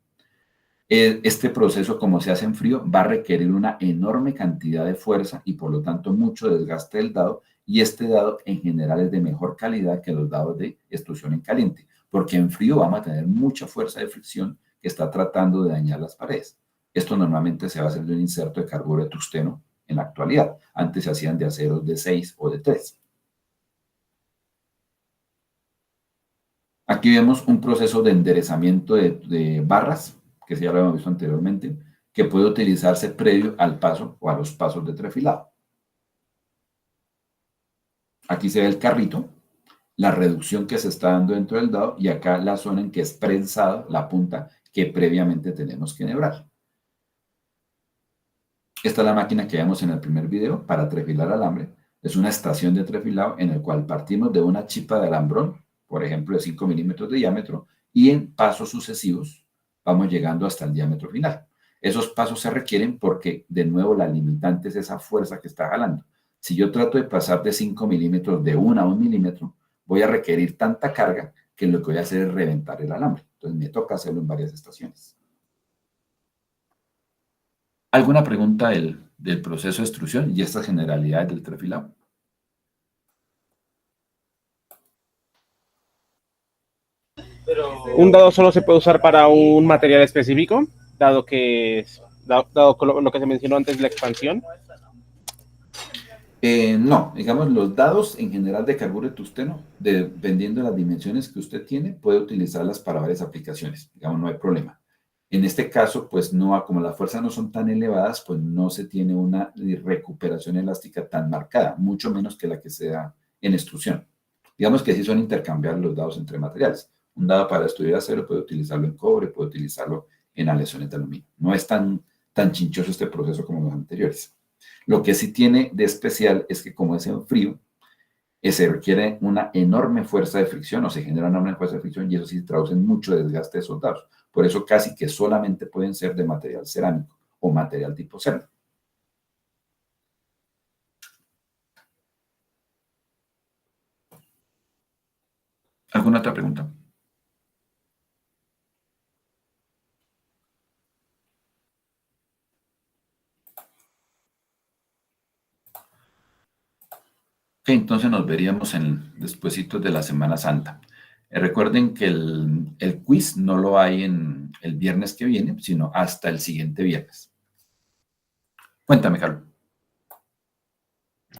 Este proceso, como se hace en frío, va a requerir una enorme cantidad de fuerza y por lo tanto mucho desgaste del dado, y este dado en general es de mejor calidad que los dados de extrusión en caliente, porque en frío vamos a tener mucha fuerza de fricción que está tratando de dañar las paredes. Esto normalmente se va a hacer de un inserto de carburo de tungsteno en la actualidad. Antes se hacían de aceros de 6 o de 3. Aquí vemos un proceso de enderezamiento de barras, que ya lo hemos visto anteriormente, que puede utilizarse previo al paso o a los pasos de trefilado. Aquí se ve el carrito, la reducción que se está dando dentro del dado, y acá la zona en que es prensada la punta que previamente tenemos que enhebrar. Esta es la máquina que vemos en el primer video para trefilar alambre. Es una estación de trefilado en el cual partimos de una chipa de alambrón, por ejemplo de 5 milímetros de diámetro, y en pasos sucesivos vamos llegando hasta el diámetro final. Esos pasos se requieren porque, de nuevo, la limitante es esa fuerza que está jalando. Si yo trato de pasar de 5 milímetros de 1 a 1 milímetro, voy a requerir tanta carga que lo que voy a hacer es reventar el alambre. Entonces me toca hacerlo en varias estaciones. ¿Alguna pregunta del proceso de extrusión y estas generalidades del trefilado? ¿Un dado solo se puede usar para un material específico, dado lo que se mencionó antes de la expansión? No, digamos, los dados en general de carburo de tungsteno, dependiendo de las dimensiones que usted tiene, puede utilizarlas para varias aplicaciones. Digamos, no hay problema. En este caso, pues no, como las fuerzas no son tan elevadas, pues no se tiene una recuperación elástica tan marcada, mucho menos que la que se da en extrusión. Digamos que sí son intercambiables los dados entre materiales. Un dado para estudiar acero puede utilizarlo en cobre, puede utilizarlo en aleaciones de aluminio. No es tan chinchoso este proceso como los anteriores. Lo que sí tiene de especial es que como es en frío, se requiere una enorme fuerza de fricción o se genera una enorme fuerza de fricción y eso sí traduce en mucho desgaste de soldados. Por eso casi que solamente pueden ser de material cerámico o material tipo cerda. ¿Alguna otra pregunta? Ok, entonces nos veríamos despuesitos de la Semana Santa. Recuerden que el quiz no lo hay el viernes que viene, sino hasta el siguiente viernes. Cuéntame, Carlos.